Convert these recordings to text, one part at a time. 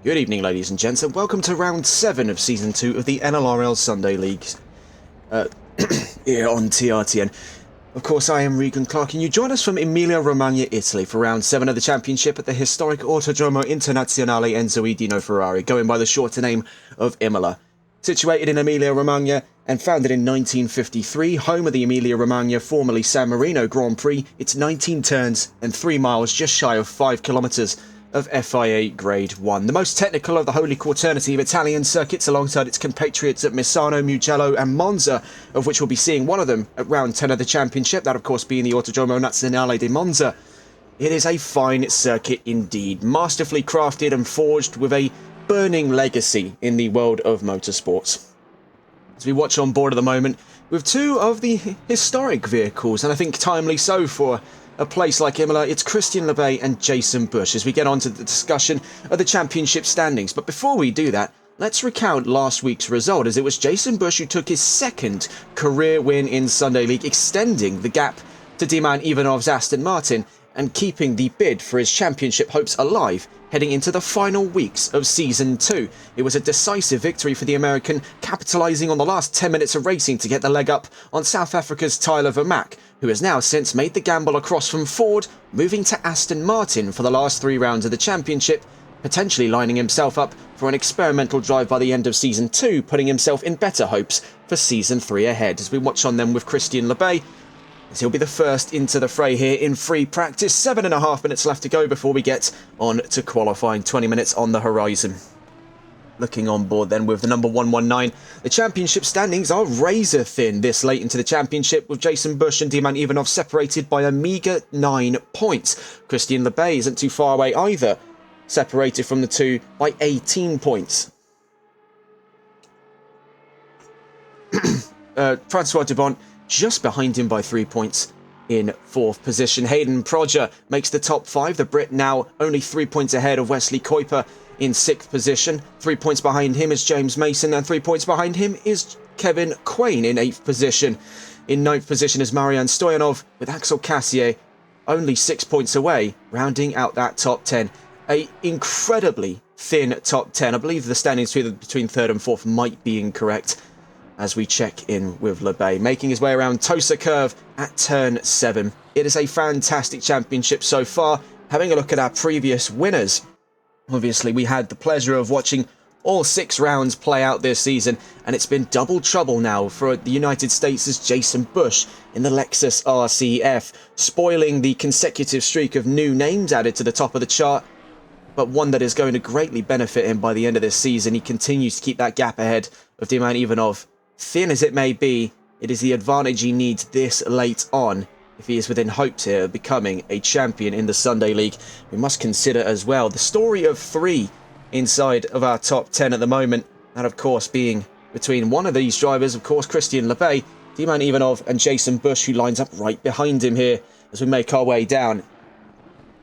Good evening, ladies and gents, and welcome to round 7 of Season 2 of the NLRL Sunday League here on TRTN. Of course, I am Regan Clark, and you join us from Emilia-Romagna, Italy, for round 7 of the championship at the historic Autodromo Internazionale Enzo E. Dino Ferrari, going by the shorter name of Imola. Situated in Emilia-Romagna and founded in 1953, home of the Emilia-Romagna, formerly San Marino Grand Prix, it's 19 turns and 3 miles, just shy of 5 kilometres of FIA Grade 1. The most technical of the holy quaternity of Italian circuits, alongside its compatriots at Misano, Mugello and Monza, of which we'll be seeing one of them at round 10 of the championship, that of course being the Autodromo Nazionale di Monza. It is a fine circuit indeed, masterfully crafted and forged with a burning legacy in the world of motorsports. As we watch on board at the moment with two of the historic vehicles, and I think timely so for a place like Imola, it's Christian Lebay and Jason Bush as we get on to the discussion of the championship standings. But before we do that, let's recount last week's result, as it was Jason Bush who took his second career win in Sunday League, extending the gap to Diman Ivanov's Aston Martin and keeping the bid for his championship hopes alive heading into the final weeks of Season 2. It was a decisive victory for the American, capitalising on the last 10 minutes of racing to get the leg up on South Africa's Tyler Vermaak, who has now since made the gamble across from Ford, moving to Aston Martin for the last 3 rounds of the championship, potentially lining himself up for an experimental drive by the end of Season 2, putting himself in better hopes for Season 3 ahead. As we watch on them with Christian Lebay, as he'll be the first into the fray here in free practice. 7.5 minutes left to go before we get on to qualifying. 20 minutes on the horizon. Looking on board then with the number 119. The championship standings are razor thin this late into the championship, with Jason Bush and Diman Ivanov separated by a meagre 9 points. Christian Lebay isn't too far away either, separated from the two by 18 points. Francois Dubon just behind him by 3 points in 4th position. Hayden Prodger makes the top 5. The Brit now only 3 points ahead of Wesley Kuiper in 6th position. 3 points behind him is James Mason, and 3 points behind him is Kevin Quain in 8th position. In 9th position is Marian Stoyanov, with Axel Cassier only 6 points away, rounding out that top 10. A incredibly thin top 10. I believe the standings between 3rd and 4th might be incorrect, as we check in with Lebay, making his way around Tosa Curve at turn 7. It is a fantastic championship so far. Having a look at our previous winners, obviously we had the pleasure of watching all 6 rounds play out this season, and it's been double trouble now for the United States' Jason Bush in the Lexus RCF, spoiling the consecutive streak of new names added to the top of the chart, but one that is going to greatly benefit him by the end of this season. He continues to keep that gap ahead of Diman Ivanov. Thin as it may be, it is the advantage he needs this late on if he is within hopes here of becoming a champion in the Sunday League. We must consider as well the story of 3 inside of our top 10 at the moment, that of course being between one of these drivers, of course Christian Lebay, Diman Ivanov and Jason Bush, who lines up right behind him here as we make our way down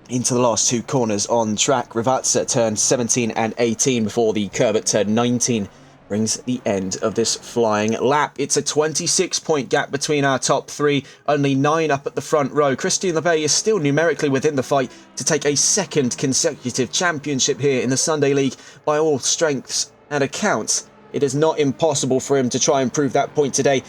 into the last 2 corners on track. Rivazza at turn 17 and 18 before the curve at turn 19 brings the end of this flying lap. It's a 26-point gap between our top 3, only 9 up at the front row. Christian Lebay is still numerically within the fight to take a 2nd consecutive championship here in the Sunday League by all strengths and accounts. It is not impossible for him to try and prove that point today.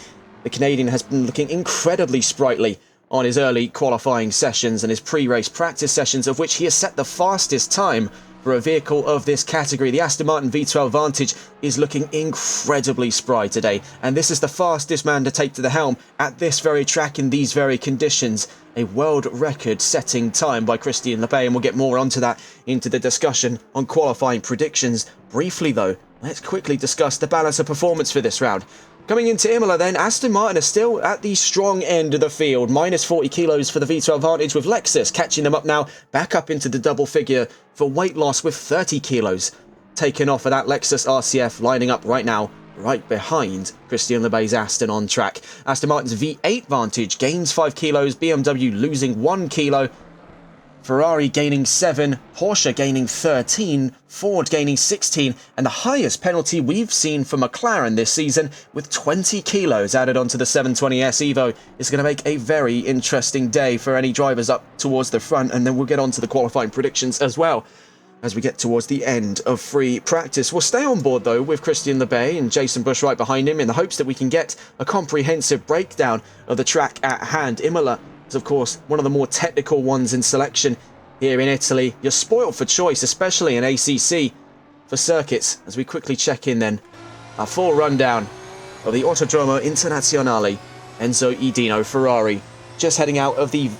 The Canadian has been looking incredibly sprightly on his early qualifying sessions and his pre-race practice sessions, of which he has set the fastest time for a vehicle of this category. The Aston Martin V12 Vantage is looking incredibly spry today, and this is the fastest man to take to the helm at this very track in these very conditions. A world record setting time by Christian Lebay, and we'll get more onto that into the discussion on qualifying predictions. Briefly though, let's quickly discuss the balance of performance for this round. Coming into Imola then, Aston Martin are still at the strong end of the field. Minus 40 kilos for the V12 Vantage, with Lexus catching them up now, back up into the double figure for weight loss, with 30 kilos taken off of that Lexus RCF, lining up right now, right behind Christian Lebay's Aston on track. Aston Martin's V8 Vantage gains 5 kilos, BMW losing 1 kilo. Ferrari gaining 7, Porsche gaining 13, Ford gaining 16, and the highest penalty we've seen for McLaren this season, with 20 kilos added onto the 720S Evo, is going to make a very interesting day for any drivers up towards the front, and then we'll get on to the qualifying predictions as well. as we get towards the end of free practice. We'll stay on board, though, with Christian Lebay and Jason Bush right behind him in the hopes that we can get a comprehensive breakdown of the track at hand. Imola is, of course, one of the more technical ones in selection here in Italy. You're spoiled for choice, especially in ACC for circuits, as we quickly check in then. Our full rundown of the Autodromo Internazionale Enzo Edino Ferrari. Just heading out of the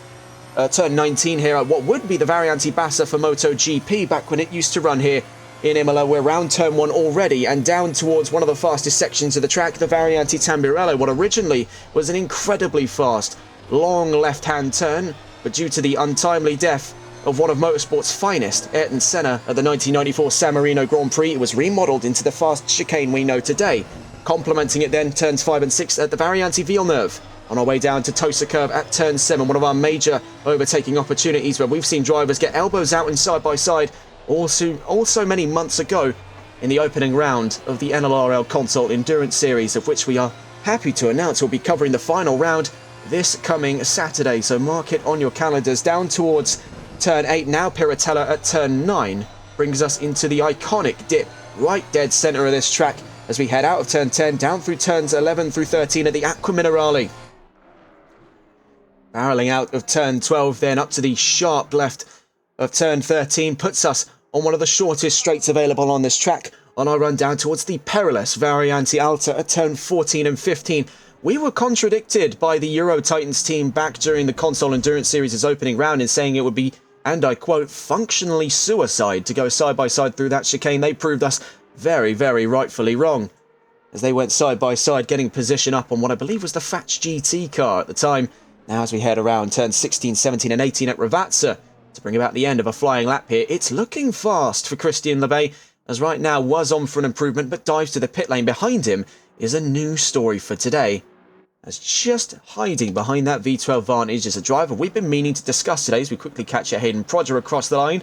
turn 19 here at what would be the Variante Bassa for MotoGP back when it used to run here in Imola. We're around turn 1 already and down towards one of the fastest sections of the track, the Variante Tamburello, what originally was an incredibly fast, long left-hand turn, but due to the untimely death of one of motorsport's finest, Ayrton Senna, at the 1994 San Marino Grand Prix, it was remodeled into the fast chicane we know today. Complementing it then, turns 5 and 6 at the Variante Villeneuve. On our way down to Tosa Curve at turn 7, one of our major overtaking opportunities where we've seen drivers get elbows out and side by side also many months ago in the opening round of the NLRL Console Endurance Series, of which we are happy to announce we'll be covering the final round this coming Saturday. So mark it on your calendars. Down towards turn 8 now, Piratella at turn 9 brings us into the iconic dip right dead centre of this track as we head out of turn 10 down through turns 11 through 13 at the Acqua Minerale. Barreling out of turn 12 then up to the sharp left of turn 13 puts us on one of the shortest straights available on this track on our run down towards the perilous Variante Alta at turn 14 and 15. We were contradicted by the Euro Titans team back during the Console Endurance Series' opening round in saying it would be, and I quote, functionally suicide to go side by side through that chicane. They proved us very, very rightfully wrong as they went side by side, getting position up on what I believe was the Fats GT car at the time. Now as we head around turns 16, 17 and 18 at Ravazza to bring about the end of a flying lap here, it's looking fast for Christian Lebay, as right now was on for an improvement but dives to the pit lane. Behind him is a new story for today, as just hiding behind that V12 Vantage is a driver we've been meaning to discuss today as we quickly catch Hayden Prodger across the line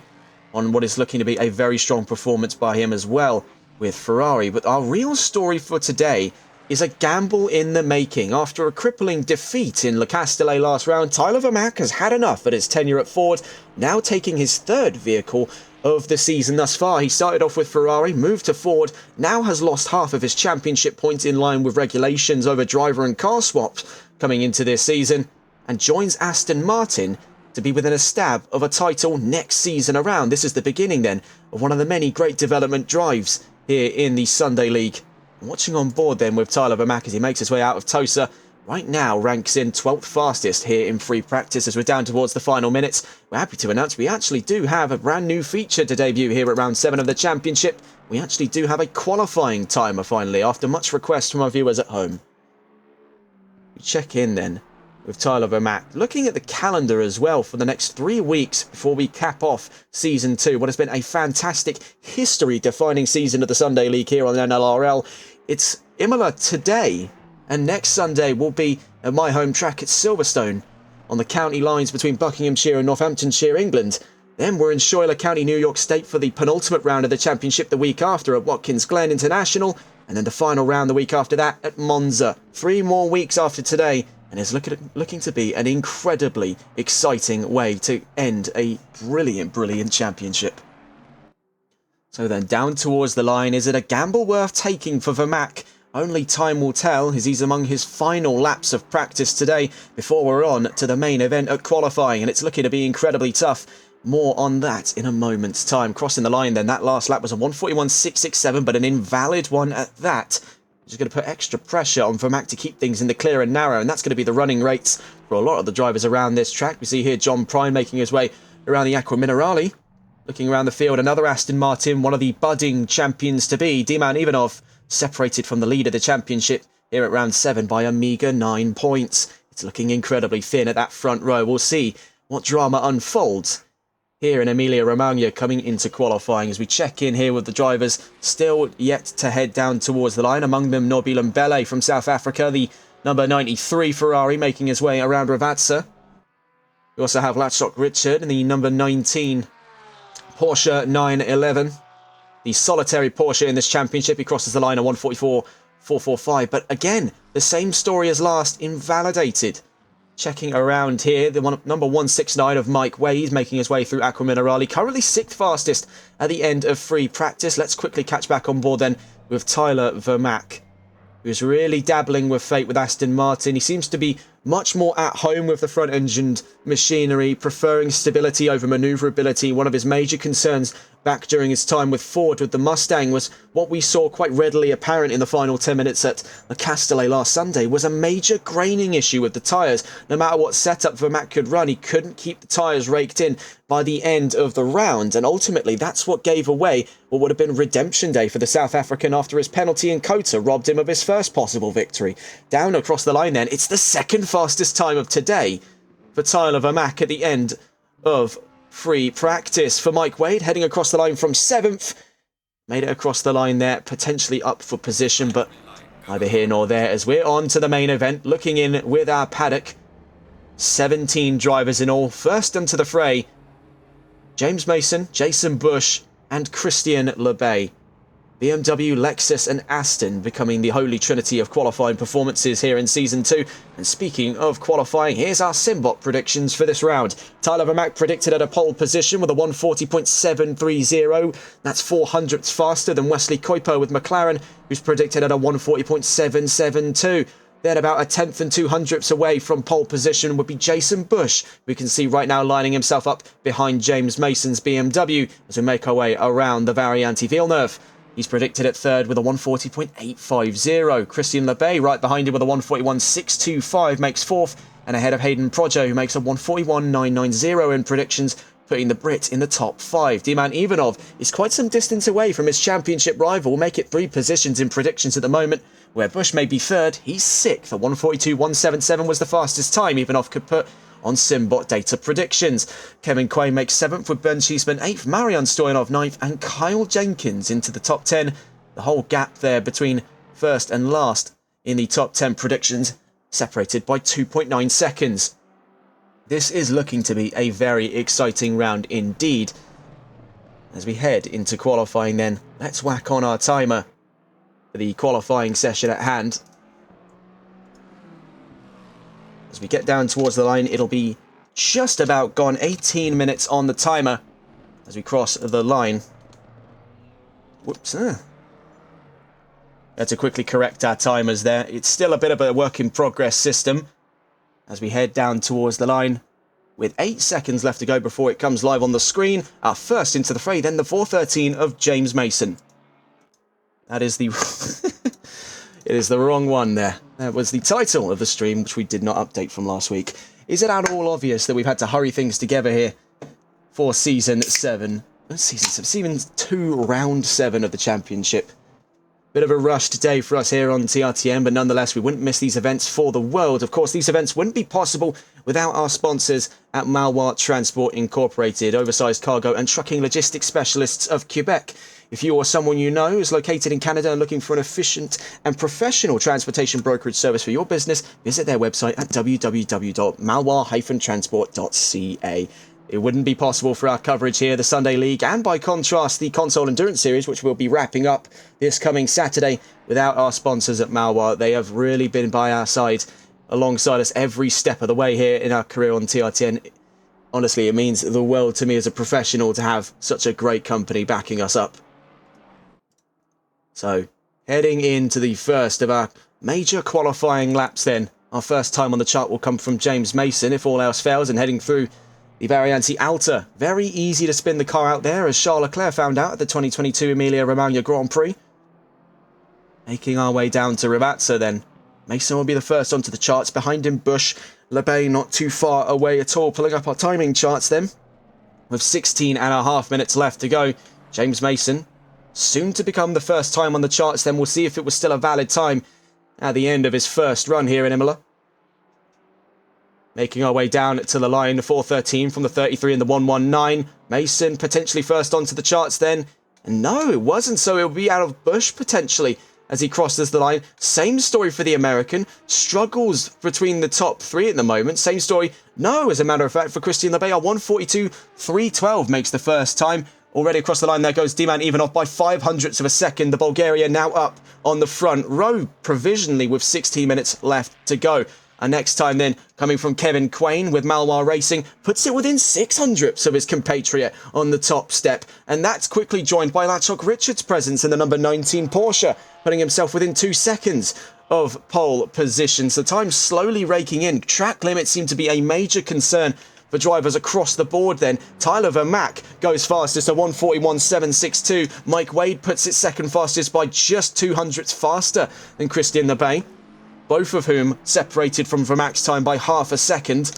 on what is looking to be a very strong performance by him as well with Ferrari. But our real story for today is a gamble in the making. After a crippling defeat in Le Castellet last round, Tyler Vermaak has had enough at his tenure at Ford, now taking his third vehicle of the season thus far. He started off with Ferrari, moved to Ford, now has lost half of his championship points in line with regulations over driver and car swaps coming into this season, and joins Aston Martin to be within a stab of a title next season around. This is the beginning then of one of the many great development drives here in the Sunday League. Watching on board then with Tyler Vermaak as he makes his way out of Tosa. Right now ranks in 12th fastest here in free practice as we're down towards the final minutes. We're happy to announce we actually do have a brand new feature to debut here at round 7 of the championship. We actually do have a qualifying timer finally, after much request from our viewers at home. We check in then with Tyler Vermaak, looking at the calendar as well for the next 3 weeks before we cap off Season 2. What has been a fantastic history-defining season of the Sunday League here on the NLRL. It's Imola today, and next Sunday will be at my home track at Silverstone on the county lines between Buckinghamshire and Northamptonshire, England. Then we're in Schuyler County, New York State for the penultimate round of the championship the week after at Watkins Glen International, and then the final round the week after that at Monza. 3 more weeks after today, and it's looking to be an incredibly exciting way to end a brilliant championship. So then down towards the line, is it a gamble worth taking for Vermaak? Only time will tell, as he's among his final laps of practice today before we're on to the main event at qualifying, and it's looking to be incredibly tough. More on that in a moment's time. Crossing the line then, that last lap was a 1:41.667, but an invalid one at that, which is going to put extra pressure on Vermaak to keep things in the clear and narrow, and that's going to be the running rates for a lot of the drivers around this track. We see here John Prine making his way around the Acqua Minerale. Looking around the field, another Aston Martin, one of the budding champions to be, Diman Ivanov, separated from the lead of the championship here at round 7 by a meagre 9 points. It's looking incredibly thin at that front row. We'll see what drama unfolds here in Emilia-Romagna coming into qualifying as we check in here with the drivers still yet to head down towards the line. Among them, Nobile Mbele from South Africa, the number 93 Ferrari making his way around Ravazza. We also have Latchlock Richard and the number 19 Porsche 911. The solitary Porsche in this championship. He crosses the line at 1:44.445. But again, the same story as last, invalidated. checking around here. The number 169 of Mike Wade making his way through Aqua Minerali. Currently 6th fastest at the end of free practice. Let's quickly catch back on board then with Tyler Vermaak, who's really dabbling with fate with Aston Martin. He seems to be much more at home with the front-engined machinery, preferring stability over manoeuvrability. One of his major concerns back during his time with Ford with the Mustang was what we saw quite readily apparent in the final 10 minutes at the Castellet last Sunday was a major graining issue with the tyres. No matter what setup Vermaak could run, he couldn't keep the tyres raked in by the end of the round, and ultimately that's what gave away what would have been redemption day for the South African after his penalty in Kota robbed him of his first possible victory. Down across the line then, it's the second fastest time of today for Tyler Vermaak at the end of free practice. For Mike Wade, heading across the line from 7th, made it across the line there, potentially up for position, but neither here nor there as we're on to the main event, looking in with our paddock. 17 drivers in all. First into the fray, James Mason, Jason Bush and Christian LeBay. BMW, Lexus and Aston becoming the holy trinity of qualifying performances here in Season 2. And speaking of qualifying, here's our Simbot predictions for this round. Tyler Vermaak predicted at a pole position with a 140.730. That's 400ths faster than Wesley Kuiper with McLaren, who's predicted at a 140.772. Then about a 10th and 200ths away from pole position would be Jason Bush. We can see right now lining himself up behind James Mason's BMW as we make our way around the Variante Villeneuve. He's predicted at third with a 140.850. Christian LeBay right behind him with a 141.625 makes fourth, and ahead of Hayden Projo, who makes a 141.990 in predictions, putting the Brit in the top 5. Diman Ivanov is quite some distance away from his championship rival. Will make it 3 positions in predictions at the moment, where Bush may be third. He's 6th. A 142.177 was the fastest time Ivanov could put on Simbot data predictions. Kevin Quay makes 7th with Ben Cheeseman 8th, Marian Stoyanov 9th and Kyle Jenkins into the top 10. The whole gap there between first and last in the top 10 predictions separated by 2.9 seconds. This is looking to be a very exciting round indeed. As we head into qualifying then, let's whack on our timer for the qualifying session at hand. As we get down towards the line, it'll be just about gone. 18 minutes on the timer as we cross the line. Whoops. Had to quickly correct our timers there. It's still a bit of a work in progress system as we head down towards the line with 8 seconds left to go before it comes live on the screen. Our first into the fray, then the 413 of James Mason. That is the... It is the wrong one there. That was the title of the stream, which we did not update from last week. Is it at all obvious that we've had to hurry things together here for Season 7? Season 2, Round 7 of the Championship. Bit of a rushed day for us here on TRTM, but nonetheless, we wouldn't miss these events for the world. Of course, these events wouldn't be possible without our sponsors at Malwa Transport Incorporated, oversized cargo and trucking logistics specialists of Quebec. If you or someone you know is located in Canada and looking for an efficient and professional transportation brokerage service for your business, visit their website at www.malwa-transport.ca. It wouldn't be possible for our coverage here, the Sunday League, and by contrast, the Console Endurance Series, which we'll be wrapping up this coming Saturday, without our sponsors at Malwa. They have really been by our side, alongside us every step of the way here in our career on TRTN. Honestly, it means the world to me as a professional to have such a great company backing us up. So, heading into the first of our major qualifying laps then. Our first time on the chart will come from James Mason, if all else fails, and heading through the Variante Alta. Very easy to spin the car out there, as Charles Leclerc found out at the 2022 Emilia-Romagna Grand Prix. Making our way down to Rivazza then. Mason will be the first onto the charts. Behind him, Bush. LeBay not too far away at all. Pulling up our timing charts then. With 16.5 minutes left to go. James Mason, soon to become the first time on the charts then. We'll see if it was still a valid time at the end of his first run here in Imola. Making our way down to the line, the 413 from the 33 and the 119. Mason potentially first onto the charts then. And no, it wasn't, so it will be out of Bush potentially as he crosses the line. Same story for the American. Struggles between the top 3 at the moment. Same story, no, as a matter of fact, for Christian LeBay. 142.312 makes the first time. Already across the line, there goes Diman Ivanov by 500ths of a second. The Bulgaria now up on the front row provisionally with 16 minutes left to go. And next time then, coming from Kevin Quain with Malwar Racing, puts it within 600ths of his compatriot on the top step. And that's quickly joined by Lachok Richards' presence in the number 19 Porsche, putting himself within 2 seconds of pole position. So time slowly raking in. Track limits seem to be a major concern for drivers across the board then. Tyler Vermack goes fastest at 1:41.762. Mike Wade puts it second fastest by just 200ths faster than Christian Lebay, both of whom separated from Vermack's time by half a second.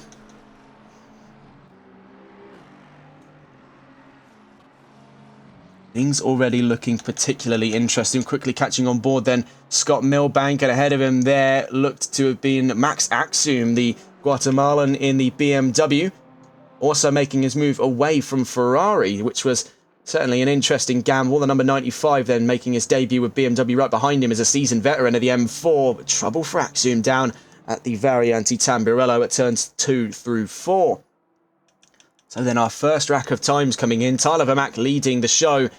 Things already looking particularly interesting. Quickly catching on board then, Scott Milbank, and ahead of him there looked to have been Max Axum, the Guatemalan in the BMW, also making his move away from Ferrari, which was certainly an interesting gamble. The number 95 then making his debut with BMW right behind him as a seasoned veteran of the M4. But trouble for Axum down at the Variante Tamburello at turns 2 through 4. So then our first rack of times coming in. Tyler Vermack leading the show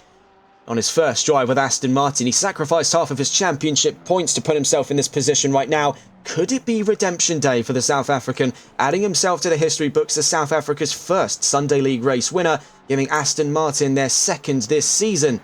on his first drive with Aston Martin. He sacrificed half of his championship points to put himself in this position right now. Could it be redemption day for the South African, adding himself to the history books as South Africa's first Sunday League race winner, giving Aston Martin their second this season?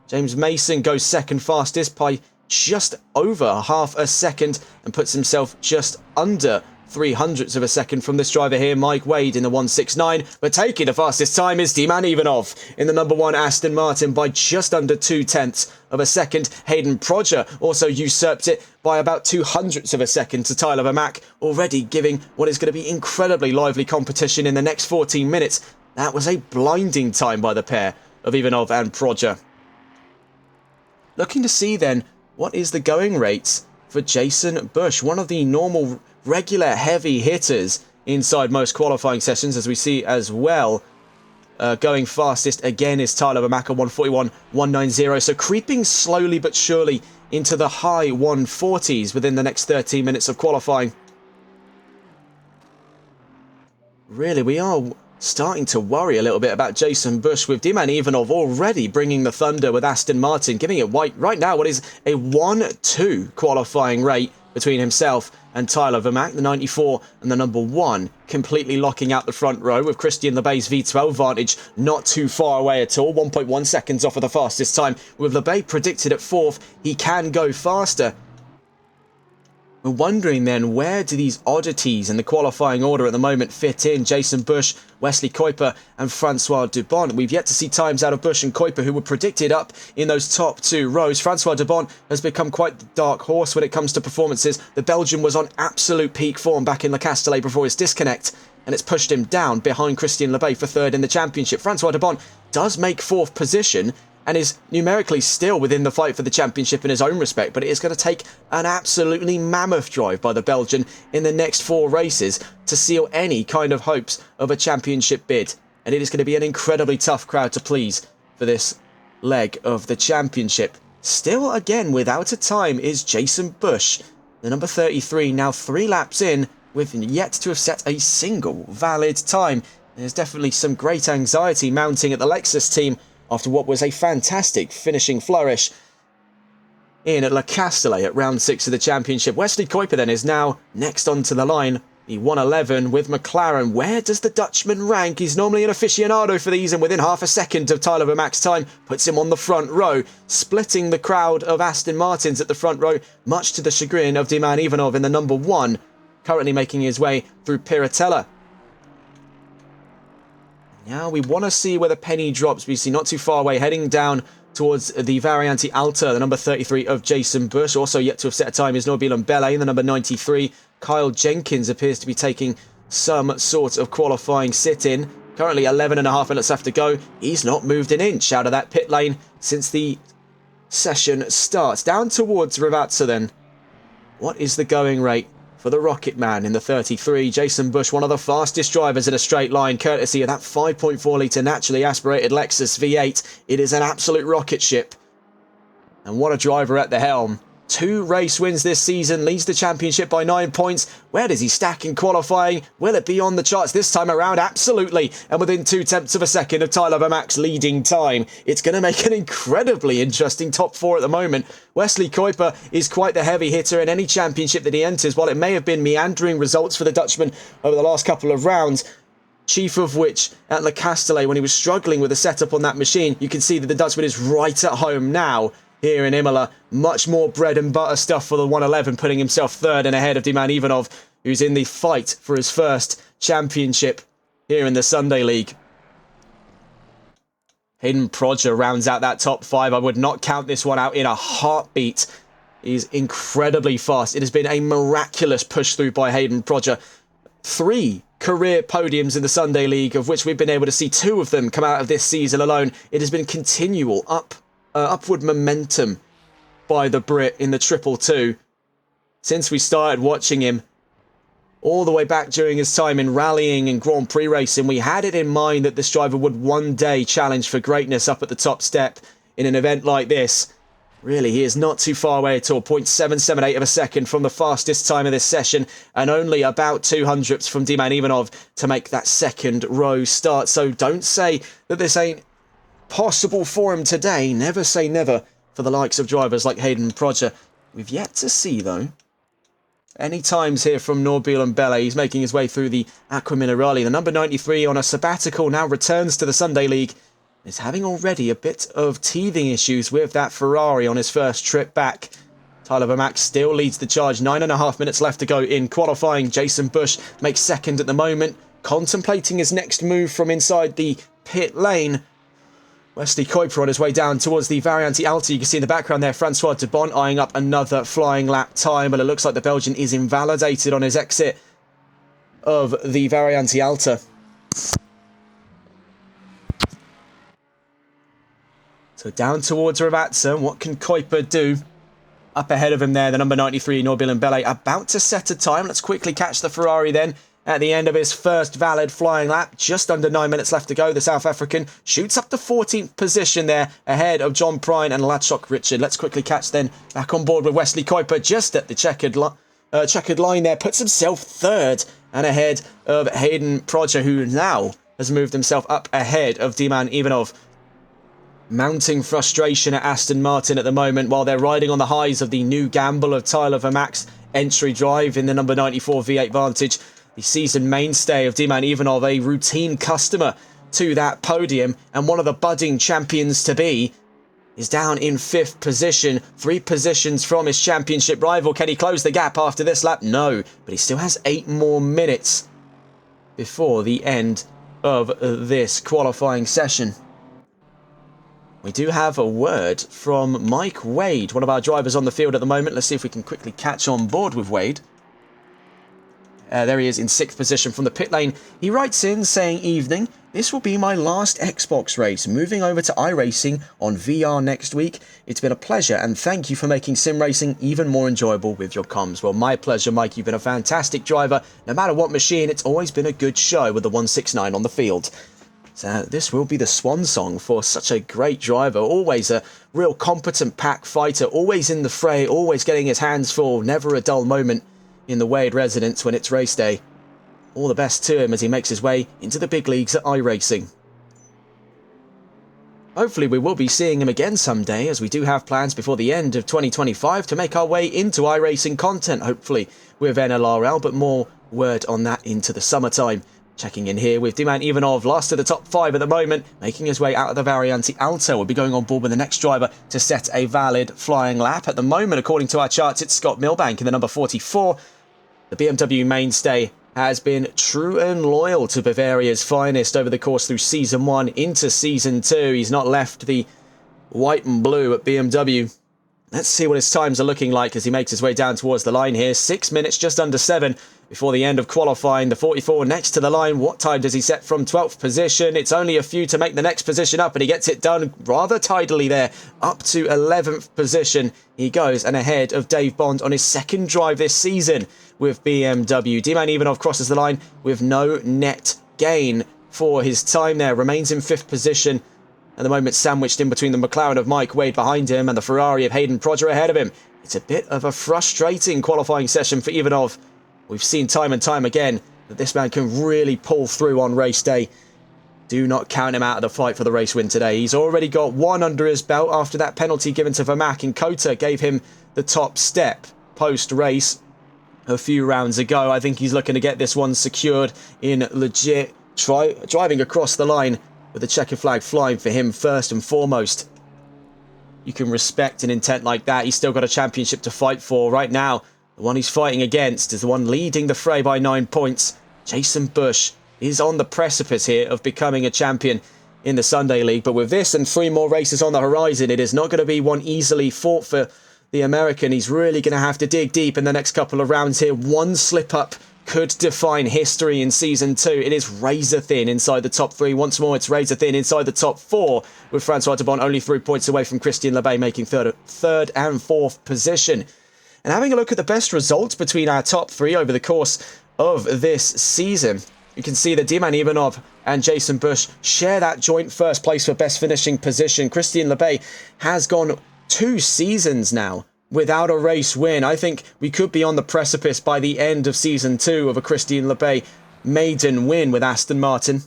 James Mason goes second fastest by just over half a second and puts himself just under 300ths of a second from this driver here, Mike Wade, in the 1:69. But taking the fastest time is Diman Ivanov in the number 1 Aston Martin by just under 0.2 of a second. Hayden Proger also usurped it by about 200ths of a second to Tyler Vermack, already giving what is going to be incredibly lively competition in the next 14 minutes. That was a blinding time by the pair of Ivanov and Proger. Looking to see then, what is the going rates for Jason Bush, one of the normal regular heavy hitters inside most qualifying sessions, as we see as well. Going fastest again is Tyler Vermack at 1:41.190, so creeping slowly but surely into the high 140s within the next 13 minutes of qualifying. Really, we are starting to worry a little bit about Jason Bush, with Diman Ivanov already bringing the thunder with Aston Martin, giving it right now what is a 1-2 qualifying rate between himself and Tyler Vermack, the 94 and the number 1, completely locking out the front row, with Christian Lebay's V12 Vantage not too far away at all, 1.1 seconds off of the fastest time. With Lebay predicted at 4th, he can go faster. We're wondering then, where do these oddities in the qualifying order at the moment fit in? Jason Bush, Wesley Kuiper and Francois Dubon. We've yet to see times out of Bush and Kuiper, who were predicted up in those top 2 rows. Francois Dubon has become quite the dark horse when it comes to performances. The Belgian was on absolute peak form back in Le Castellet before his disconnect, and it's pushed him down behind Christian Lebay for 3rd in the championship. Francois Dubon does make 4th position and is numerically still within the fight for the championship in his own respect, but it is going to take an absolutely mammoth drive by the Belgian in the next 4 races to seal any kind of hopes of a championship bid. And it is going to be an incredibly tough crowd to please for this leg of the championship. Still, again, without a time is Jason Bush, the number 33, now 3 laps in, with yet to have set a single valid time. There's definitely some great anxiety mounting at the Lexus team after what was a fantastic finishing flourish in Le Castellet at round 6 of the championship. Wesley Kuiper then is now next onto the line, the 1:11 with McLaren. Where does the Dutchman rank? He's normally an aficionado for these, and within half a second of Tyler Vermack's time puts him on the front row, splitting the crowd of Aston Martins at the front row, much to the chagrin of Diman Ivanov in the number 1, currently making his way through Piratella. Now we want to see where the penny drops. We see not too far away, heading down towards the Variante Alta, the number 33 of Jason Bush. Also yet to have set a time is Norbilan Bele, the number 93. Kyle Jenkins appears to be taking some sort of qualifying sit-in. Currently 11.5 minutes left to go. He's not moved an inch out of that pit lane since the session starts. Down towards Ravazza then. What is the going rate for the Rocket Man in the 33? Jason Bush, one of the fastest drivers in a straight line, courtesy of that 5.4 litre naturally aspirated Lexus V8. It is an absolute rocket ship. And what a driver at the helm. 2 race wins this season, leads the championship by 9 points. Where does he stack in qualifying? Will it be on the charts this time around? Absolutely. And within 0.2 of a second of Tyler Vermack's leading time. It's going to make an incredibly interesting top 4 at the moment. Wesley Kuiper is quite the heavy hitter in any championship that he enters. While it may have been meandering results for the Dutchman over the last couple of rounds, chief of which at Le Castellet, when he was struggling with the setup on that machine, you can see that the Dutchman is right at home now. Here in Imola, much more bread and butter stuff for the 111, putting himself third and ahead of Diman Ivanov, who's in the fight for his first championship here in the Sunday League. Hayden Prodger rounds out that top 5. I would not count this one out in a heartbeat. He's incredibly fast. It has been a miraculous push through by Hayden Prodger. 3 career podiums in the Sunday League, of which we've been able to see 2 of them come out of this season alone. It has been continual upward momentum by the Brit in the 222 since we started watching him all the way back during his time in rallying and Grand Prix racing. We had it in mind that this driver would one day challenge for greatness up at the top step in an event like this. Really, he is not too far away at all. 0.778 of a second from the fastest time of this session, and only about 200ths from Diman Ivanov to make that second row start. So don't say that this ain't possible for him today. Never say never for the likes of drivers like Hayden Prodger. We've yet to see, though, any times here from Norbil and Belle. He's making his way through the Aqua Minerale. The number 93 on a sabbatical now returns to the Sunday League. Is having already a bit of teething issues with that Ferrari on his first trip back. Tyler Vermack still leads the charge. 9.5 minutes left to go in qualifying. Jason Bush makes second at the moment, contemplating his next move from inside the pit lane. Wesley Kuiper on his way down towards the Variante Alta. You can see in the background there, Francois de Bon eyeing up another flying lap time, but it looks like the Belgian is invalidated on his exit of the Variante Alta. So down towards Ravazza. What can Kuiper do? Up ahead of him there, the number 93, Norbil and Belle, about to set a time. Let's quickly catch the Ferrari then. At the end of his first valid flying lap, just under 9 minutes left to go, the South African shoots up to 14th position there, ahead of John Prine and Latchok Richard. Let's quickly catch then back on board with Wesley Kuiper, just at the checkered line there, puts himself third and ahead of Hayden Prodger, who now has moved himself up ahead of Diman Ivanov. Mounting frustration at Aston Martin at the moment, while they're riding on the highs of the new gamble of Tyler Vermack's entry drive in the number 94 V8 Vantage. The season mainstay of Diman Ivanov, a routine customer to that podium and one of the budding champions to be, is down in 5th position, 3 positions from his championship rival. Can he close the gap after this lap? No, but he still has 8 more minutes before the end of this qualifying session. We do have a word from Mike Wade, one of our drivers on the field at the moment. Let's see if we can quickly catch on board with Wade. There he is in 6th position from the pit lane. He writes in saying, "Evening, this will be my last Xbox race. Moving over to iRacing on VR next week. It's been a pleasure and thank you for making sim racing even more enjoyable with your comms." Well, my pleasure, Mike. You've been a fantastic driver. No matter what machine, it's always been a good show with the 169 on the field. So this will be the swan song for such a great driver. Always a real competent pack fighter. Always in the fray. Always getting his hands full. Never a dull moment in the Wade residence when it's race day. All the best to him as he makes his way into the big leagues at iRacing. Hopefully we will be seeing him again someday, as we do have plans before the end of 2025 to make our way into iRacing content, hopefully with NLRL, but more word on that into the summertime. Checking in here with Diman Ivanov, last of the top 5 at the moment, making his way out of the Variante Alta. We'll be going on board with the next driver to set a valid flying lap. At the moment, according to our charts, it's Scott Milbank in the number 44. The BMW mainstay has been true and loyal to Bavaria's finest over the course through Season 1 into Season 2. He's not left the white and blue at BMW. Let's see what his times are looking like as he makes his way down towards the line here. 6 minutes, just under 7 before the end of qualifying. The 44 next to the line. What time does he set from 12th position? It's only a few to make the next position up, and he gets it done rather tidily there. Up to 11th position he goes, and ahead of Dave Bond on his second drive this season with BMW. Diman Ivanov crosses the line with no net gain for his time there. Remains in 5th position. At the moment, sandwiched in between the McLaren of Mike Wade behind him and the Ferrari of Hayden Prodger ahead of him. It's a bit of a frustrating qualifying session for Ivanov. We've seen time and time again that this man can really pull through on race day. Do not count him out of the fight for the race win today. He's already got one under his belt after that penalty given to Vermaak, and Kota gave him the top step post-race a few rounds ago. I think he's looking to get this one secured in legit. Driving across the line with the checkered flag flying for him first and foremost. You can respect an intent like that. He's still got a championship to fight for right now. The one he's fighting against is the one leading the fray by 9 points. Jason Bush is on the precipice here of becoming a champion in the Sunday League. But with this and 3 more races on the horizon, it is not going to be one easily fought for the American. He's really going to have to dig deep in the next couple of rounds here. One slip up could define history in Season 2. It is razor thin inside the top 3. Once more, it's razor thin inside the top 4, with Francois Debon only 3 points away from Christian Lebay, making third and fourth position. And having a look at the best results between our top 3 over the course of this season, you can see that Diman Ivanov and Jason Bush share that joint first place for best finishing position. Christian Lebay has gone 2 seasons now without a race win. I think we could be on the precipice by the end of Season 2 of a Christian Lebay maiden win with Aston Martin.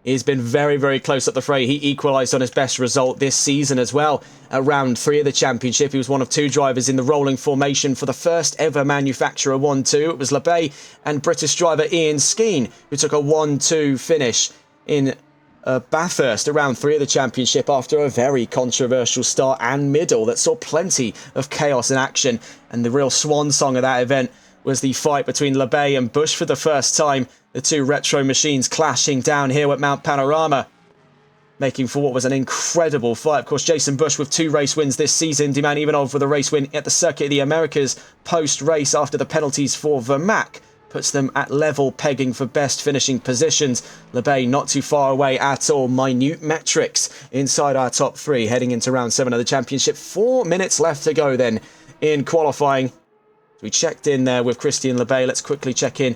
He's been very, very close at the fray. He equalised on his best result this season as well. At round 3 of the championship, he was one of 2 drivers in the rolling formation for the first ever manufacturer 1-2. It was Lebay and British driver Ian Skeen who took a 1-2 finish in Bathurst around 3 of the championship after a very controversial start and middle that saw plenty of chaos and action. And the real swan song of that event was the fight between Lebay and Bush for the first time. The 2 retro machines clashing down here at Mount Panorama, making for what was an incredible fight. Of course, Jason Bush with 2 race wins this season. Diman Ivanov with a race win at the Circuit of the Americas post-race after the penalties for Vermaak puts them at level pegging for best finishing positions. Lebay not too far away at all. Minute metrics inside our top 3 heading into round 7 of the championship. 4 minutes left to go then in qualifying. We checked in there with Christian Lebay. Let's quickly check in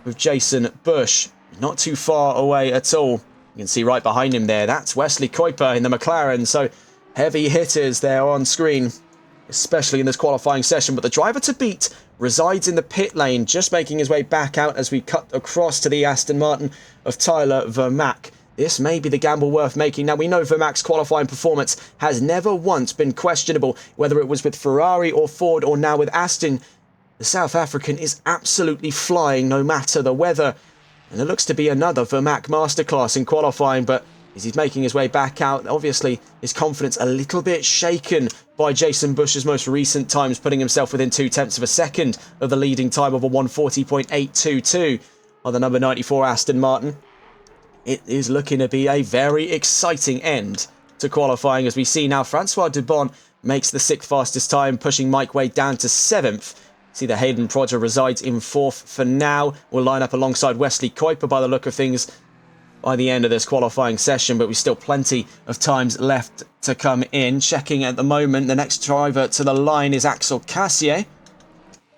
with Jason Bush. Not too far away at all. You can see right behind him there. That's Wesley Kuiper in the McLaren. So heavy hitters there on screen, especially in this qualifying session. But the driver to beat resides in the pit lane, just making his way back out as we cut across to the Aston Martin of Tyler Vermaak. This may be the gamble worth making. Now, we know Vermaak's qualifying performance has never once been questionable, whether it was with Ferrari or Ford or now with Aston. The South African is absolutely flying no matter the weather. And there looks to be another Vermaak masterclass in qualifying, but as he's making his way back out, obviously his confidence a little bit shaken by Jason Bush's most recent times, putting himself within 0.2 of a second of the leading time of a 1:40.822 on the number 94 Aston Martin. It is looking to be a very exciting end to qualifying, as we see now Francois Dubon makes the 6th fastest time, pushing Mike Wade down to 7th. See that Hayden Prodger resides in 4th for now. Will line up alongside Wesley Kuiper by the look of things by the end of this qualifying session, but we've still plenty of times left to come in. Checking at the moment, the next driver to the line is Axel Cassier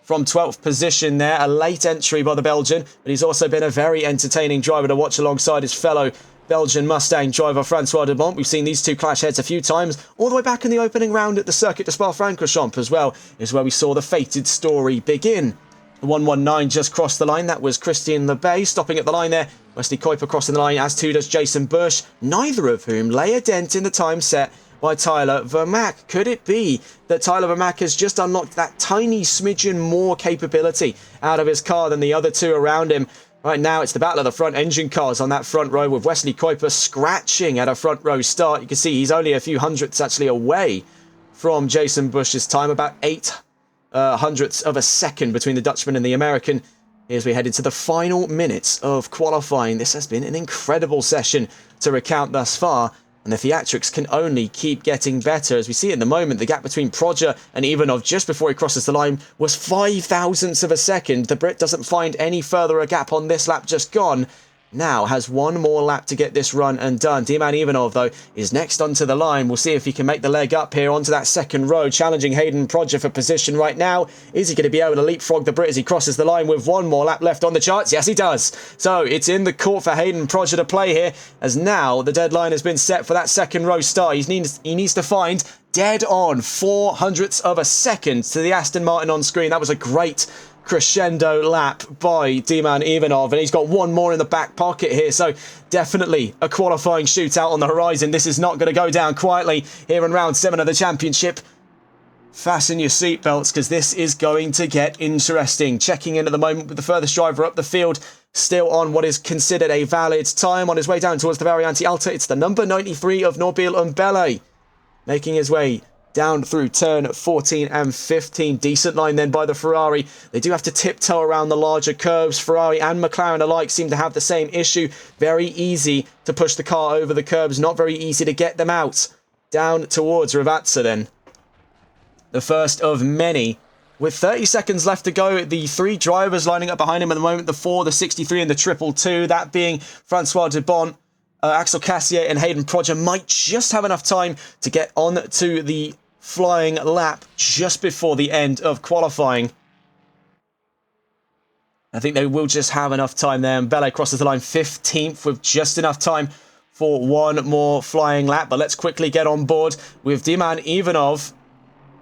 from 12th position there. A late entry by the Belgian, but he's also been a very entertaining driver to watch alongside his fellow Belgian Mustang driver Francois Debon. We've seen these 2 clash heads a few times, all the way back in the opening round at the Circuit de Spa-Francorchamps as well, is where we saw the fated story begin. The 119 just crossed the line. That was Christian Lebay stopping at the line there. Wesley Kuiper crossing the line, as too does Jason Bush, neither of whom lay a dent in the time set by Tyler Vermaak. Could it be that Tyler Vermaak has just unlocked that tiny smidgen more capability out of his car than the other 2 around him? Right now, it's the battle of the front engine cars on that front row, with Wesley Kuiper scratching at a front row start. You can see he's only a few hundredths actually away from Jason Bush's time, about 8 hundredths of a second between the Dutchman and the American. As we head into the final minutes of qualifying, this has been an incredible session to recount thus far, and the theatrics can only keep getting better. As we see at the moment, the gap between Prodger and Ivanov just before he crosses the line was 5 thousandths of a second. The Brit doesn't find any further a gap on this lap just gone. Now has 1 more lap to get this run undone. Diman Ivanov, though, is next onto the line. We'll see if he can make the leg up here onto that second row, challenging Hayden Prodger for position right now. Is he going to be able to leapfrog the Brit as he crosses the line with 1 more lap left on the charts? Yes, he does. So it's in the court for Hayden Prodger to play here, as now the deadline has been set for that second row start. He needs to find dead on 0.04 of a second to the Aston Martin on screen. That was a great crescendo lap by Diman Ivanov, and he's got one more in the back pocket here, so definitely a qualifying shootout on the horizon. This is not going to go down quietly here in round 7 of the championship. Fasten your seatbelts, because this is going to get interesting. Checking in at the moment with the furthest driver up the field, still on what is considered a valid time on his way down towards the Variante Alta. It's the number 93 of Norbil Umbele, making his way down through turn 14 and 15. Decent line then by the Ferrari. They do have to tiptoe around the larger curves. Ferrari and McLaren alike seem to have the same issue. Very easy to push the car over the curbs, not very easy to get them out. Down towards Ravazza then. The first of many. With 30 seconds left to go, the 3 drivers lining up behind him at the moment, the 4, the 63 and the 222, that being Francois Dubon, Axel Cassier and Hayden Proger, might just have enough time to get on to the flying lap just before the end of qualifying. I think they will just have enough time there. And Bele crosses the line 15th with just enough time for one more flying lap. But let's quickly get on board with Diman Ivanov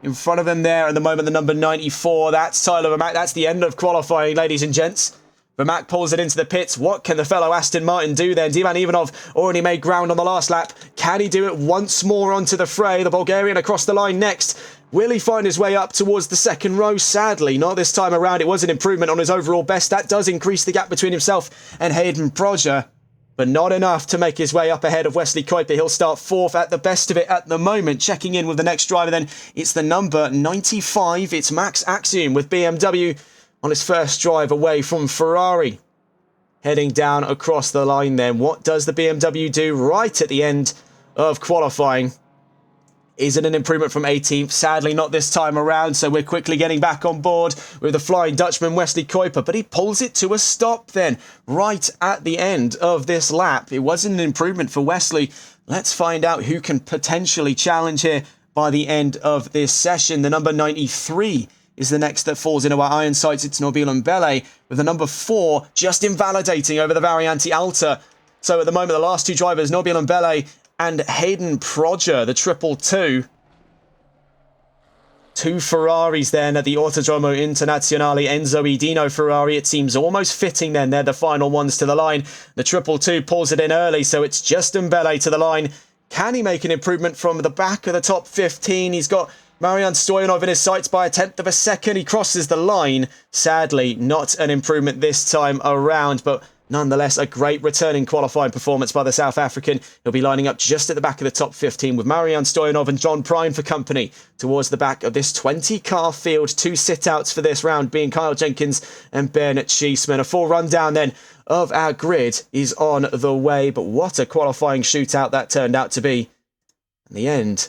in front of them there at the moment, the number 94. That's Tyler Vermack. That's the end of qualifying, ladies and gents. Vermack pulls it into the pits. What can the fellow Aston Martin do then? Diman Ivanov already made ground on the last lap. Can he do it once more onto the fray? The Bulgarian across the line next. Will he find his way up towards the second row? Sadly, not this time around. It was an improvement on his overall best. That does increase the gap between himself and Hayden Proger, but not enough to make his way up ahead of Wesley Kuiper. He'll start 4th at the best of it at the moment. Checking in with the next driver then, it's the number 95. It's Max Axiom with BMW on his first drive away from Ferrari. Heading down across the line then. What does the BMW do right at the end of qualifying? Is it an improvement from 18th? Sadly, not this time around, so we're quickly getting back on board with the Flying Dutchman, Wesley Kuiper, but he pulls it to a stop then, right at the end of this lap. It wasn't an improvement for Wesley. Let's find out who can potentially challenge here by the end of this session. The number 93 is the next that falls into our iron sights. It's Norbil Umbele, with the number 4 just invalidating over the Variante Alta. So at the moment, the last 2 drivers, Norbil Umbele and Hayden Proger, the 222. 2 Ferraris then at the Autodromo Internazionale. Enzo E. Dino Ferrari. It seems almost fitting then. They're the final ones to the line. The 222 pulls it in early, so it's just Umbele to the line. Can he make an improvement from the back of the top 15? He's got Marian Stoyanov in his sights by 1/10 of a second. He crosses the line. Sadly, not an improvement this time around, but nonetheless, a great returning qualifying performance by the South African. He'll be lining up just at the back of the top 15 with Marian Stoyanov and John Prine for company towards the back of this 20-car field. 2 sit-outs for this round being Kyle Jenkins and Ben Cheeseman. A full rundown then of our grid is on the way, but what a qualifying shootout that turned out to be. In the end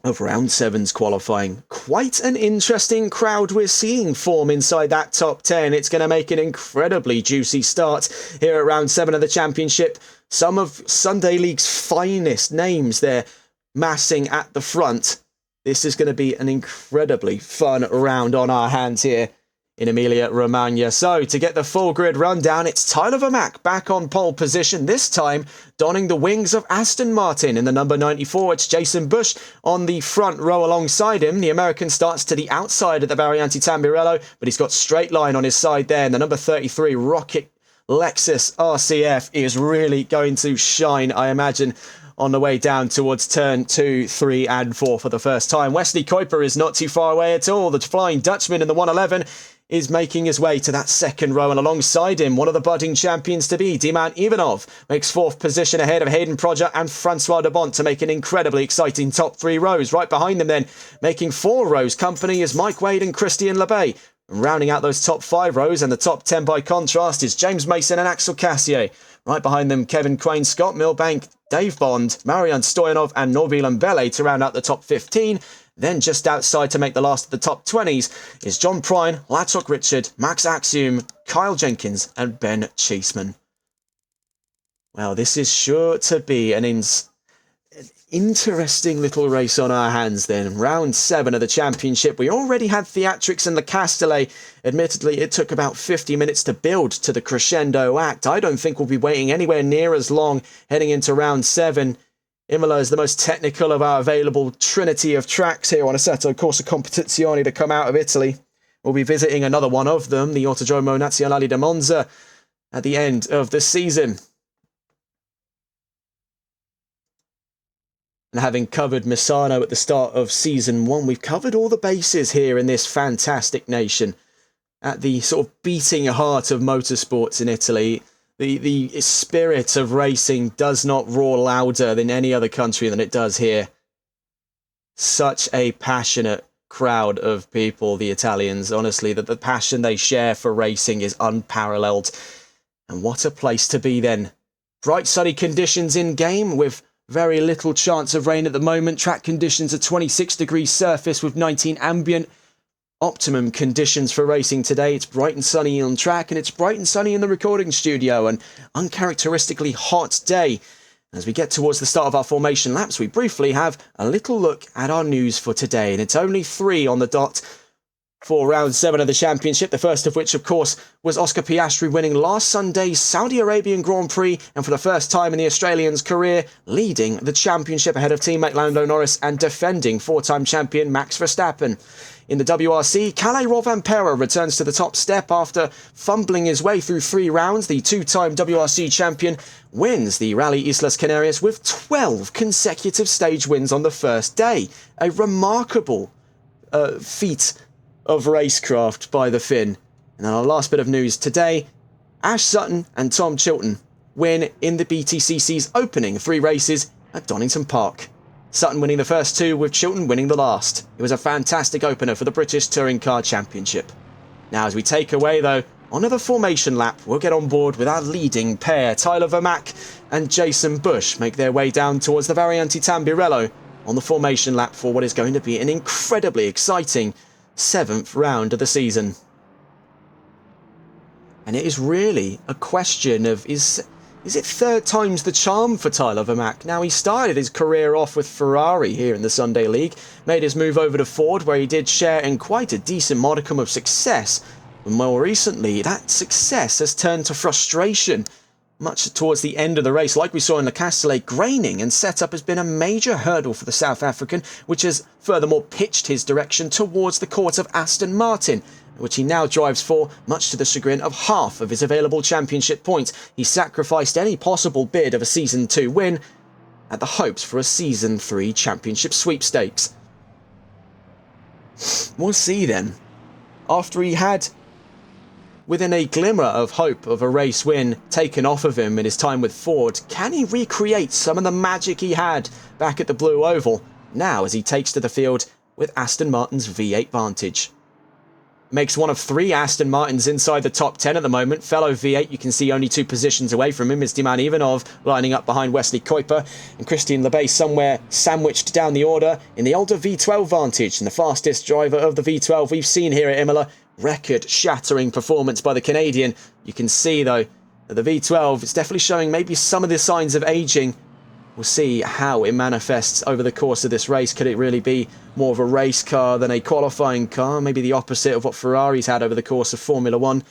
of round 7's qualifying. Quite an interesting crowd we're seeing form inside that top 10. It's going to make an incredibly juicy start here at round 7 of the championship. Some of Sunday League's finest names there massing at the front. This is going to be an incredibly fun round on our hands here in Emilia-Romagna. So, to get the full grid rundown, it's Tyler Vermack back on pole position, this time donning the wings of Aston Martin. In the number 94, it's Jason Bush on the front row alongside him. The American starts to the outside of the Variante Tambirello, but he's got straight line on his side there. And the number 33, Rocket Lexus RCF, is really going to shine, I imagine, on the way down towards turn 2, 3 and 4 for the first time. Wesley Kuiper is not too far away at all. The Flying Dutchman in the 111 is making his way to that second row, and alongside him, one of the budding champions to be, Diman Ivanov, makes 4th position ahead of Hayden Proger and Francois Dubon to make an incredibly exciting top 3 rows. Right behind them then, making 4 rows company is Mike Wade and Christian Lebay. And rounding out those top 5 rows and the top 10 by contrast is James Mason and Axel Cassier. Right behind them, Kevin Quain, Scott Milbank, Dave Bond, Marian Stoyanov and Norbil Umbele to round out the top 15. Then just outside to make the last of the top 20s is John Prine, Latok Richard, Max Axiom, Kyle Jenkins and Ben Cheeseman. Well, this is sure to be an interesting little race on our hands then. Round 7 of the championship. We already had theatrics in the Castellet. Admittedly, it took about 50 minutes to build to the crescendo act. I don't think we'll be waiting anywhere near as long heading into round 7. Imola is the most technical of our available trinity of tracks here on Assetto Corsa Competizione to come out of Italy. We'll be visiting another one of them, the Autodromo Nazionale di Monza, at the end of the season. And having covered Misano at the start of Season 1, we've covered all the bases here in this fantastic nation. At the sort of beating heart of motorsports in Italy, the spirit of racing does not roar louder than any other country than it does here. Such a passionate crowd of people, the Italians. Honestly, that the passion they share for racing is unparalleled. And what a place to be then. Bright sunny conditions in game with very little chance of rain at the moment. Track conditions are 26 degrees surface with 19 ambient. Optimum conditions for racing today. It's bright and sunny on track, and it's bright and sunny in the recording studio. An uncharacteristically hot day. As we get towards the start of our formation laps, we briefly have a little look at our news for today, and it's only 3 on the dot for round 7 of the championship, the first of which, of course, was Oscar Piastri winning last Sunday's Saudi Arabian Grand Prix, and for the first time in the Australian's career, leading the championship ahead of teammate Lando Norris and defending 4-time champion Max Verstappen. In the WRC, Kalle Rovanperä returns to the top step after fumbling his way through 3 rounds. The 2-time WRC champion wins the Rally Islas Canarias with 12 consecutive stage wins on the first day. A remarkable feat of racecraft by the Finn. And then our last bit of news today, Ash Sutton and Tom Chilton win in the BTCC's opening 3 races at Donington Park. Sutton winning the first 2 with Chilton winning the last. It was a fantastic opener for the British Touring Car Championship. Now as we take away though, on the formation lap, we'll get on board with our leading pair. Tyler Vermaak and Jason Bush make their way down towards the Variante Tambirello on the formation lap for what is going to be an incredibly exciting 7th round of the season. And it is really a question of, is it 3rd time's the charm for Tyler Vermaak? Now, he started his career off with Ferrari here in the Sunday League, made his move over to Ford, where he did share in quite a decent modicum of success. But more recently, that success has turned to frustration. Much towards the end of the race, like we saw in Le Castellet, graining and setup has been a major hurdle for the South African, which has furthermore pitched his direction towards the court of Aston Martin, which he now drives for, much to the chagrin of half of his available championship points. He sacrificed any possible bid of a Season 2 win at the hopes for a Season 3 championship sweepstakes. We'll see then. After he had, within a glimmer of hope of a race win taken off of him in his time with Ford, can he recreate some of the magic he had back at the Blue Oval now as he takes to the field with Aston Martin's V8 Vantage? Makes one of 3 Aston Martins inside the top 10 at the moment. Fellow V8, you can see only 2 positions away from him is Diman Ivanov lining up behind Wesley Kuiper, and Christian Lebay somewhere sandwiched down the order in the older V12 Vantage, and the fastest driver of the V12 we've seen here at Imola. Record-shattering performance by the Canadian. You can see, though, that the V12 is definitely showing maybe some of the signs of ageing. We'll see how it manifests over the course of this race. Could it really be more of a race car than a qualifying car? Maybe the opposite of what Ferrari's had over the course of Formula 1.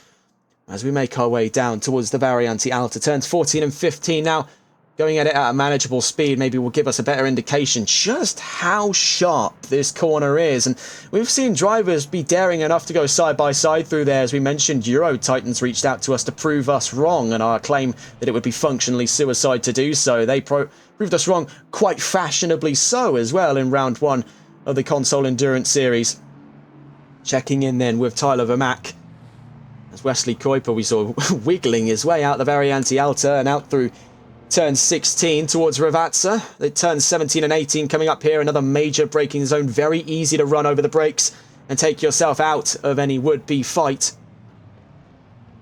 As we make our way down towards the Variante Alta. Turns 14 and 15 now. Going at it at a manageable speed maybe will give us a better indication just how sharp this corner is. And we've seen drivers be daring enough to go side by side through there. As we mentioned, Euro Titans reached out to us to prove us wrong, and our claim that it would be functionally suicide to do so. They proved us wrong quite fashionably so as well in round 1 of the Console Endurance Series. Checking in then with Tyler Vermaak. As Wesley Kuiper we saw wiggling his way out the Variante Alta and out through turn 16 towards Ravazza. They turn 17 and 18 coming up here. Another major braking zone. Very easy to run over the brakes and take yourself out of any would-be fight.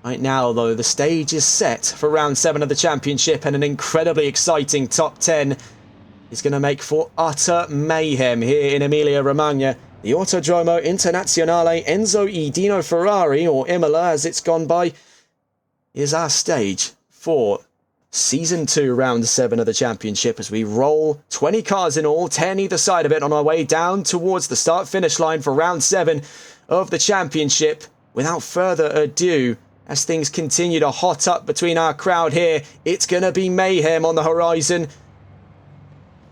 Right now, though, the stage is set for round 7 of the championship, and an incredibly exciting top 10 is going to make for utter mayhem here in Emilia-Romagna. The Autodromo Internazionale Enzo E. Dino Ferrari, or Imola as it's gone by, is our stage for Season 2, Round 7 of the Championship, as we roll 20 cars in all, 10 either side of it, on our way down towards the start-finish line for Round 7 of the Championship. Without further ado, as things continue to hot up between our crowd here, it's going to be mayhem on the horizon.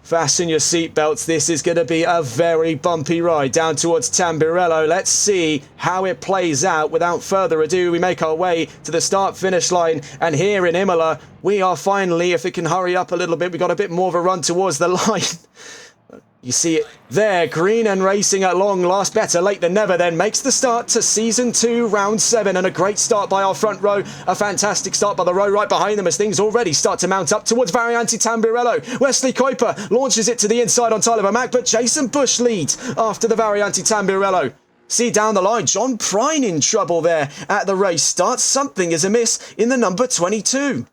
Fasten your seatbelts. This is going to be a very bumpy ride down towards Tamburello. Let's see how it plays out. Without further ado, we make our way to the start-finish line. And here in Imola, we are finally, if it can hurry up a little bit, we got a bit more of a run towards the line. You see it there, green and racing at long last. Better late than never then. Makes the start to Season 2, Round 7. And a great start by our front row. A fantastic start by the row right behind them as things already start to mount up towards Variante Tamburello. Wesley Kuiper launches it to the inside on Tyler Vermaak, but Jason Bush leads after the Variante Tamburello. See down the line, John Prine in trouble there at the race start. Something is amiss in the number 22.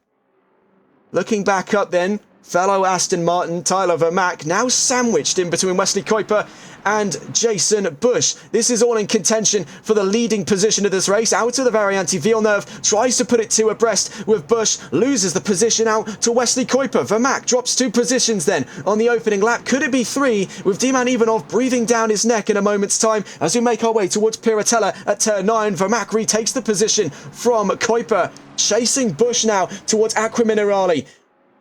Looking back up then, fellow Aston Martin Tyler Vermaak now sandwiched in between Wesley Kuiper and Jason Bush. This is all in contention for the leading position of this race. Out of the Variante, Villeneuve tries to put it two abreast with Bush, loses the position out to Wesley Kuiper. Vermaak drops 2 positions then on the opening lap. Could it be 3 with Diman Ivanov breathing down his neck in a moment's time as we make our way towards Piratella at turn 9. Vermaak retakes the position from Kuiper, chasing Bush now towards Acqua Minerale.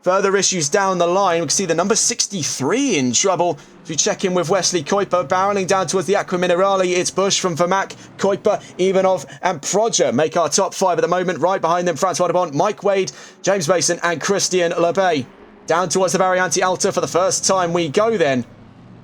Further issues down the line. We can see the number 63 in trouble. As we check in with Wesley Kuiper, barreling down towards the Acqua Minerale. It's Bush from Vermaak, Kuiper, Ivanov and Proger make our top 5 at the moment. Right behind them, Francois Debont, Mike Wade, James Mason and Christian Lebay. Down towards the Variante Alta for the first time we go then.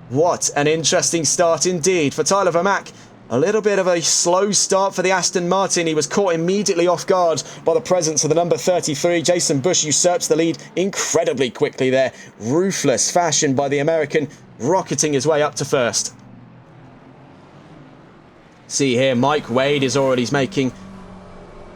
What an interesting start indeed for Tyler Vermaak. A little bit of a slow start for the Aston Martin. He was caught immediately off guard by the presence of the number 33. Jason Bush usurps the lead incredibly quickly there. Ruthless fashion by the American, rocketing his way up to first. See here, Mike Wade is already making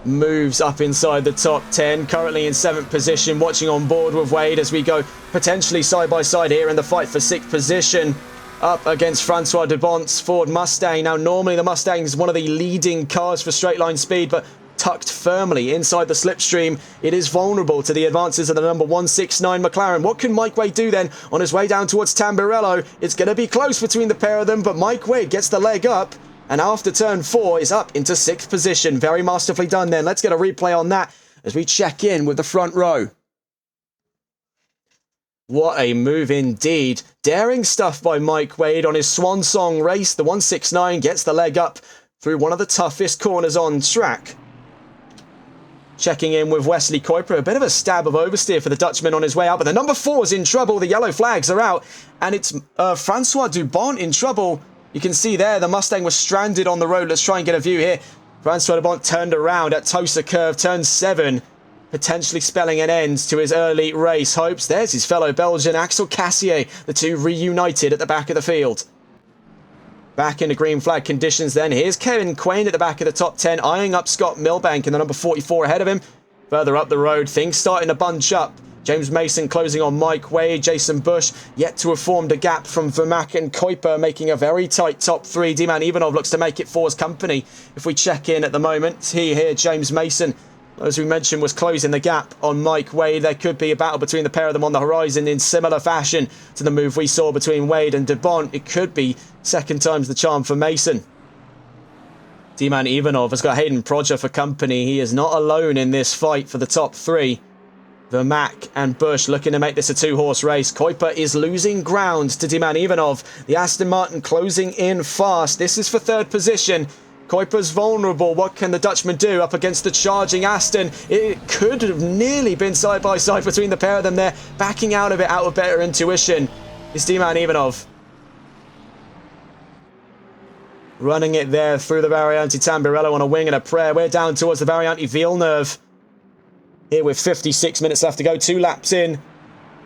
moves up inside the top 10. Currently in 7th position, watching on board with Wade as we go potentially side by side here in the fight for 6th position. Up against Francois Debont's Ford Mustang. Now, normally the Mustang is one of the leading cars for straight line speed, but tucked firmly inside the slipstream, it is vulnerable to the advances of the number 169 McLaren. What can Mike Wade do then on his way down towards Tamburello? It's going to be close between the pair of them, but Mike Wade gets the leg up, and after turn 4 is up into 6th position. Very masterfully done then. Let's get a replay on that as we check in with the front row. What a move indeed. Daring stuff by Mike Wade on his swan song race. The 169 gets the leg up through one of the toughest corners on track. Checking in with Wesley Kuiper. A bit of a stab of oversteer for the Dutchman on his way out. But the number 4 is in trouble. The yellow flags are out. And it's Francois Debont in trouble. You can see there the Mustang was stranded on the road. Let's try and get a view here. Francois Debont turned around at Tosa Curve, turn 7. Potentially spelling an end to his early race hopes. There's his fellow Belgian, Axel Cassier. The two reunited at the back of the field. Back into green flag conditions then. Here's Kevin Quain at the back of the top 10, eyeing up Scott Milbank and the number 44 ahead of him. Further up the road, things starting to bunch up. James Mason closing on Mike Wade. Jason Bush yet to have formed a gap from Vermaak and Kuiper, making a very tight top 3. Diman Ivanov looks to make it for his company. If we check in at the moment, here James Mason, as we mentioned, was closing the gap on Mike Wade. There could be a battle between the pair of them on the horizon in similar fashion to the move we saw between Wade and Debont. It could be second time's the charm for Mason. D-Man Ivanov has got Hayden Proger for company. He is not alone in this fight for the top 3. Vermaak and Bush looking to make this a 2-horse race. Kuiper is losing ground to D-Man Ivanov. The Aston Martin closing in fast. This is for 3rd position. Kuiper's vulnerable. What can the Dutchman do up against the charging Aston? It could have nearly been side by side between the pair of them there. Backing out of it out of better intuition is D-Man Ivanov. Running it there through the Variante Tamburello on a wing and a prayer. We're down towards the Variante Villeneuve. Here with 56 minutes left to go. 2 laps in.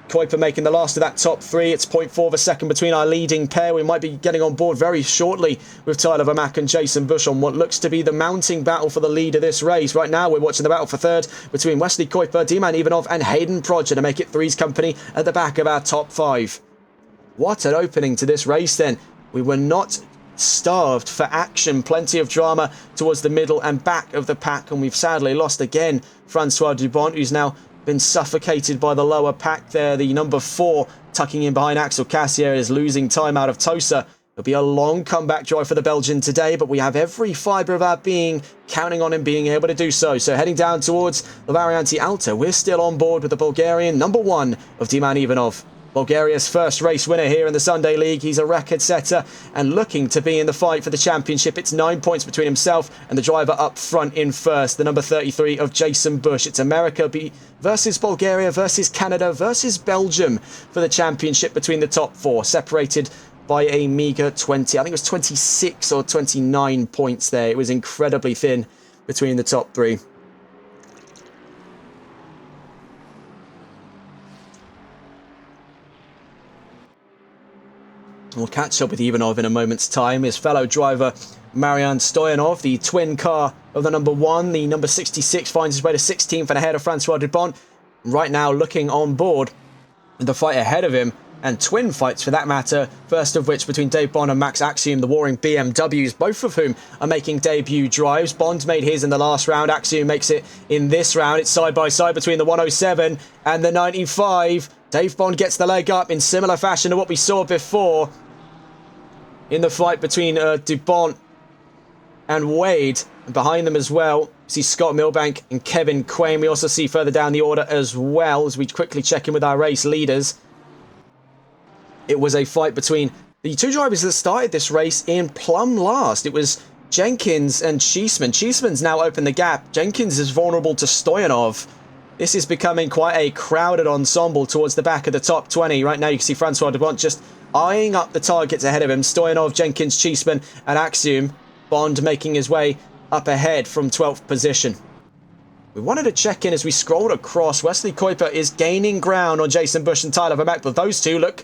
Kuiper making the last of that top 3. It's 0.4 of a second between our leading pair. We might be getting on board very shortly with Tyler Vermaak and Jason Bush on what looks to be the mounting battle for the lead of this race. Right now, we're watching the battle for 3rd between Wesley Kuiper, D-Man Ivanov and Hayden Proger to make it 3's company at the back of our top 5. What an opening to this race then. We were not starved for action. Plenty of drama towards the middle and back of the pack, and we've sadly lost again Francois Debont, who's now been suffocated by the lower pack there. The number 4 tucking in behind Axel Cassier is losing time out of Tosa. It'll be a long comeback drive for the Belgian today, but we have every fibre of our being counting on him being able to do so. So heading down towards the Variante Alta, we're still on board with the Bulgarian number 1 of D-Man Ivanov. Bulgaria's first race winner here in the Sunday League. He's a record setter and looking to be in the fight for the championship. It's 9 points between himself and the driver up front in first, the number 33 of Jason Bush. It's America versus Bulgaria versus Canada versus Belgium for the championship between the top four, separated by a meagre 20. I think it was 26 or 29 points there. It was incredibly thin between the top three. We'll catch up with Ivanov in a moment's time. His fellow driver, Marian Stoyanov, the twin car of the number 1, the number 66, finds his way to 16th and ahead of Francois Dupont. Right now looking on board, the fight ahead of him, and twin fights for that matter, first of which between Dave Bond and Max Axiom, the warring BMWs, both of whom are making debut drives. Bond made his in the last round, Axiom makes it in this round. It's side by side between the 107 and the 95. Dave Bond gets the leg up in similar fashion to what we saw before in the fight between Dupont and Wade. And behind them as well, we see Scott Milbank and Kevin Quain. We also see further down the order as well, as we quickly check in with our race leaders. It was a fight between the two drivers that started this race in plumb last. It was Jenkins and Cheeseman. Cheeseman's now opened the gap. Jenkins is vulnerable to Stoyanov. This is becoming quite a crowded ensemble towards the back of the top 20. Right now you can see Francois Dupont just eyeing up the targets ahead of him. Stoyanov, Jenkins, Cheeseman and Axiom. Bond making his way up ahead from 12th position. We wanted to check in as we scrolled across. Wesley Kuiper is gaining ground on Jason Bush and Tyler Vermaak, but those two look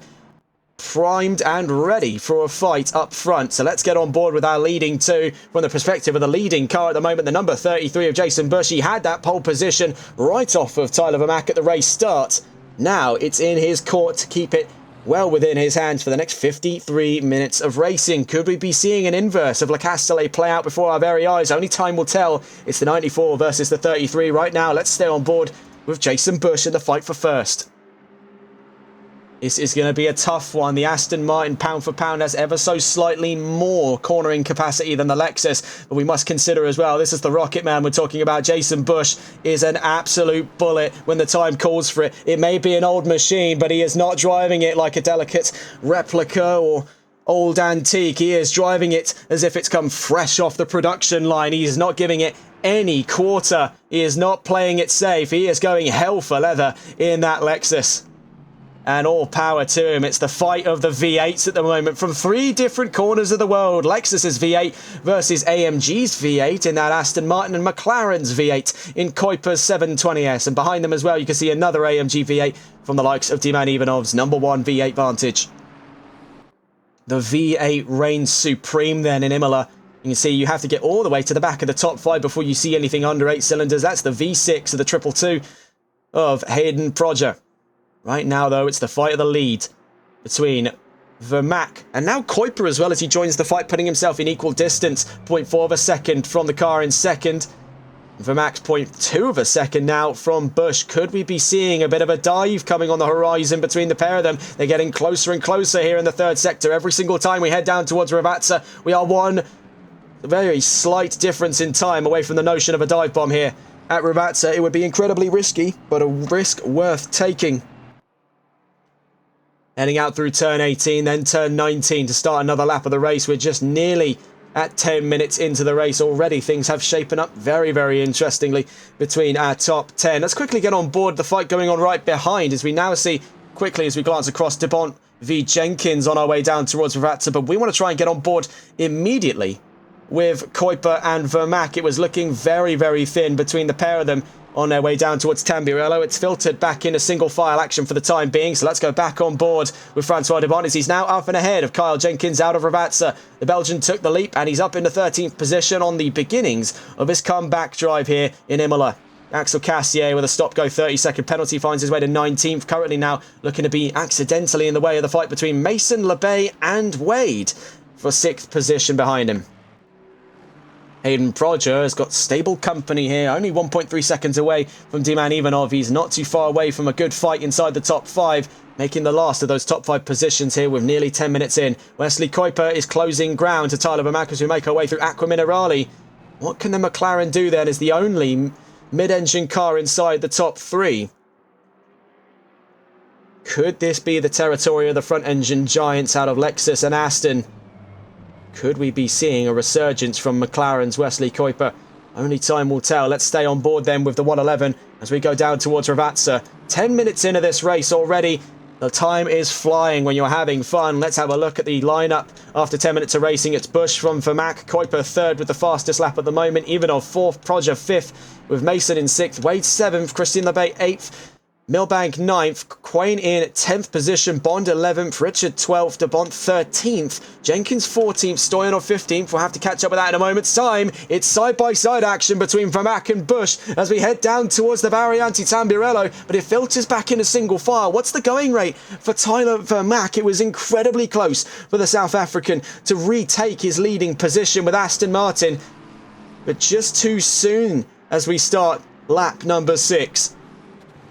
primed and ready for a fight up front. So let's get on board with our leading two from the perspective of the leading car at the moment, the number 33 of Jason Bush. He had that pole position right off of Tyler Vermaak at the race start. Now it's in his court to keep it well within his hands for the next 53 minutes of racing. Could we be seeing an inverse of Le Castellet play out before our very eyes? Only time will tell. It's the 94 versus the 33 right now. Let's stay on board with Jason Bush in the fight for first. This is going to be a tough one. The Aston Martin, pound for pound, has ever so slightly more cornering capacity than the Lexus. But we must consider as well, this is the Rocket Man we're talking about. Jason Bush is an absolute bullet when the time calls for it. It may be an old machine, but he is not driving it like a delicate replica or old antique. He is driving it as if it's come fresh off the production line. He is not giving it any quarter. He is not playing it safe. He is going hell for leather in that Lexus. And all power to him. It's the fight of the V8s at the moment from three different corners of the world. Lexus's V8 versus AMG's V8 in that Aston Martin, and McLaren's V8 in Kuiper's 720S. And behind them as well, you can see another AMG V8 from the likes of Diman Ivanov's number 1 V8 Vantage. The V8 reigns supreme then in Imola. You can see you have to get all the way to the back of the top 5 before you see anything under 8 cylinders. That's the V6 of the 222 of Hayden Proger. Right now, though, it's the fight of the lead between Vermaak and now Kuiper as well as he joins the fight, putting himself in equal distance. 0.4 of a second from the car in second. Vermaak's 0.2 of a second now from Bush. Could we be seeing a bit of a dive coming on the horizon between the pair of them? They're getting closer and closer here in the third sector. Every single time we head down towards Ravatsa, we are one very slight difference in time away from the notion of a dive bomb here. At Ravatsa, it would be incredibly risky, but a risk worth taking. Heading out through turn 18, then turn 19 to start another lap of the race. We're just nearly at 10 minutes into the race already. Things have shapen up very, very interestingly between our top 10. Let's quickly get on board the fight going on right behind as we now see quickly as we glance across Dupont v Jenkins on our way down towards Ravatsa. But we want to try and get on board immediately with Kuiper and Vermaak. It was looking very, very thin between the pair of them on their way down towards Tamburello. It's filtered back into single file action for the time being, so let's go back on board with Francois Dupont as he's now up and ahead of Kyle Jenkins out of Ravatsa. The Belgian took the leap and he's up into 13th position on the beginnings of his comeback drive here in Imola. Axel Cassier with a stop-go 30-second penalty finds his way to 19th, currently now looking to be accidentally in the way of the fight between Mason, LeBay and Wade for 6th position behind him. Hayden Proger has got stable company here, only 1.3 seconds away from Diman Ivanov. He's not too far away from a good fight inside the top 5, making the last of those top 5 positions here with nearly 10 minutes in. Wesley Kuiper is closing ground to Tyler Vermaak as we make our way through Aqua Minerale. What can the McLaren do then as the only mid-engine car inside the top 3? Could this be the territory of the front engine giants out of Lexus and Aston? Could we be seeing a resurgence from McLaren's Wesley Kuiper? Only time will tell. Let's stay on board then with the 111 as we go down towards Ravazza. 10 minutes into this race already. The time is flying when you're having fun. Let's have a look at the lineup after 10 minutes of racing. It's Bush from Vermac, Kuiper third with the fastest lap at the moment, Ivanov fourth, Proger fifth, with Mason in sixth, Wade seventh, Christian LeBay eighth, Milbank 9th, Quain in 10th position, Bond 11th, Richard 12th, De Bont 13th, Jenkins 14th, Stoyanov 15th. We'll have to catch up with that in a moment's time. It's side-by-side action between Vermac and Bush as we head down towards the Variante Tamburello, but it filters back in a single file. What's the going rate for Tyler Vermac? It was incredibly close for the South African to retake his leading position with Aston Martin, but just too soon as we start lap number 6.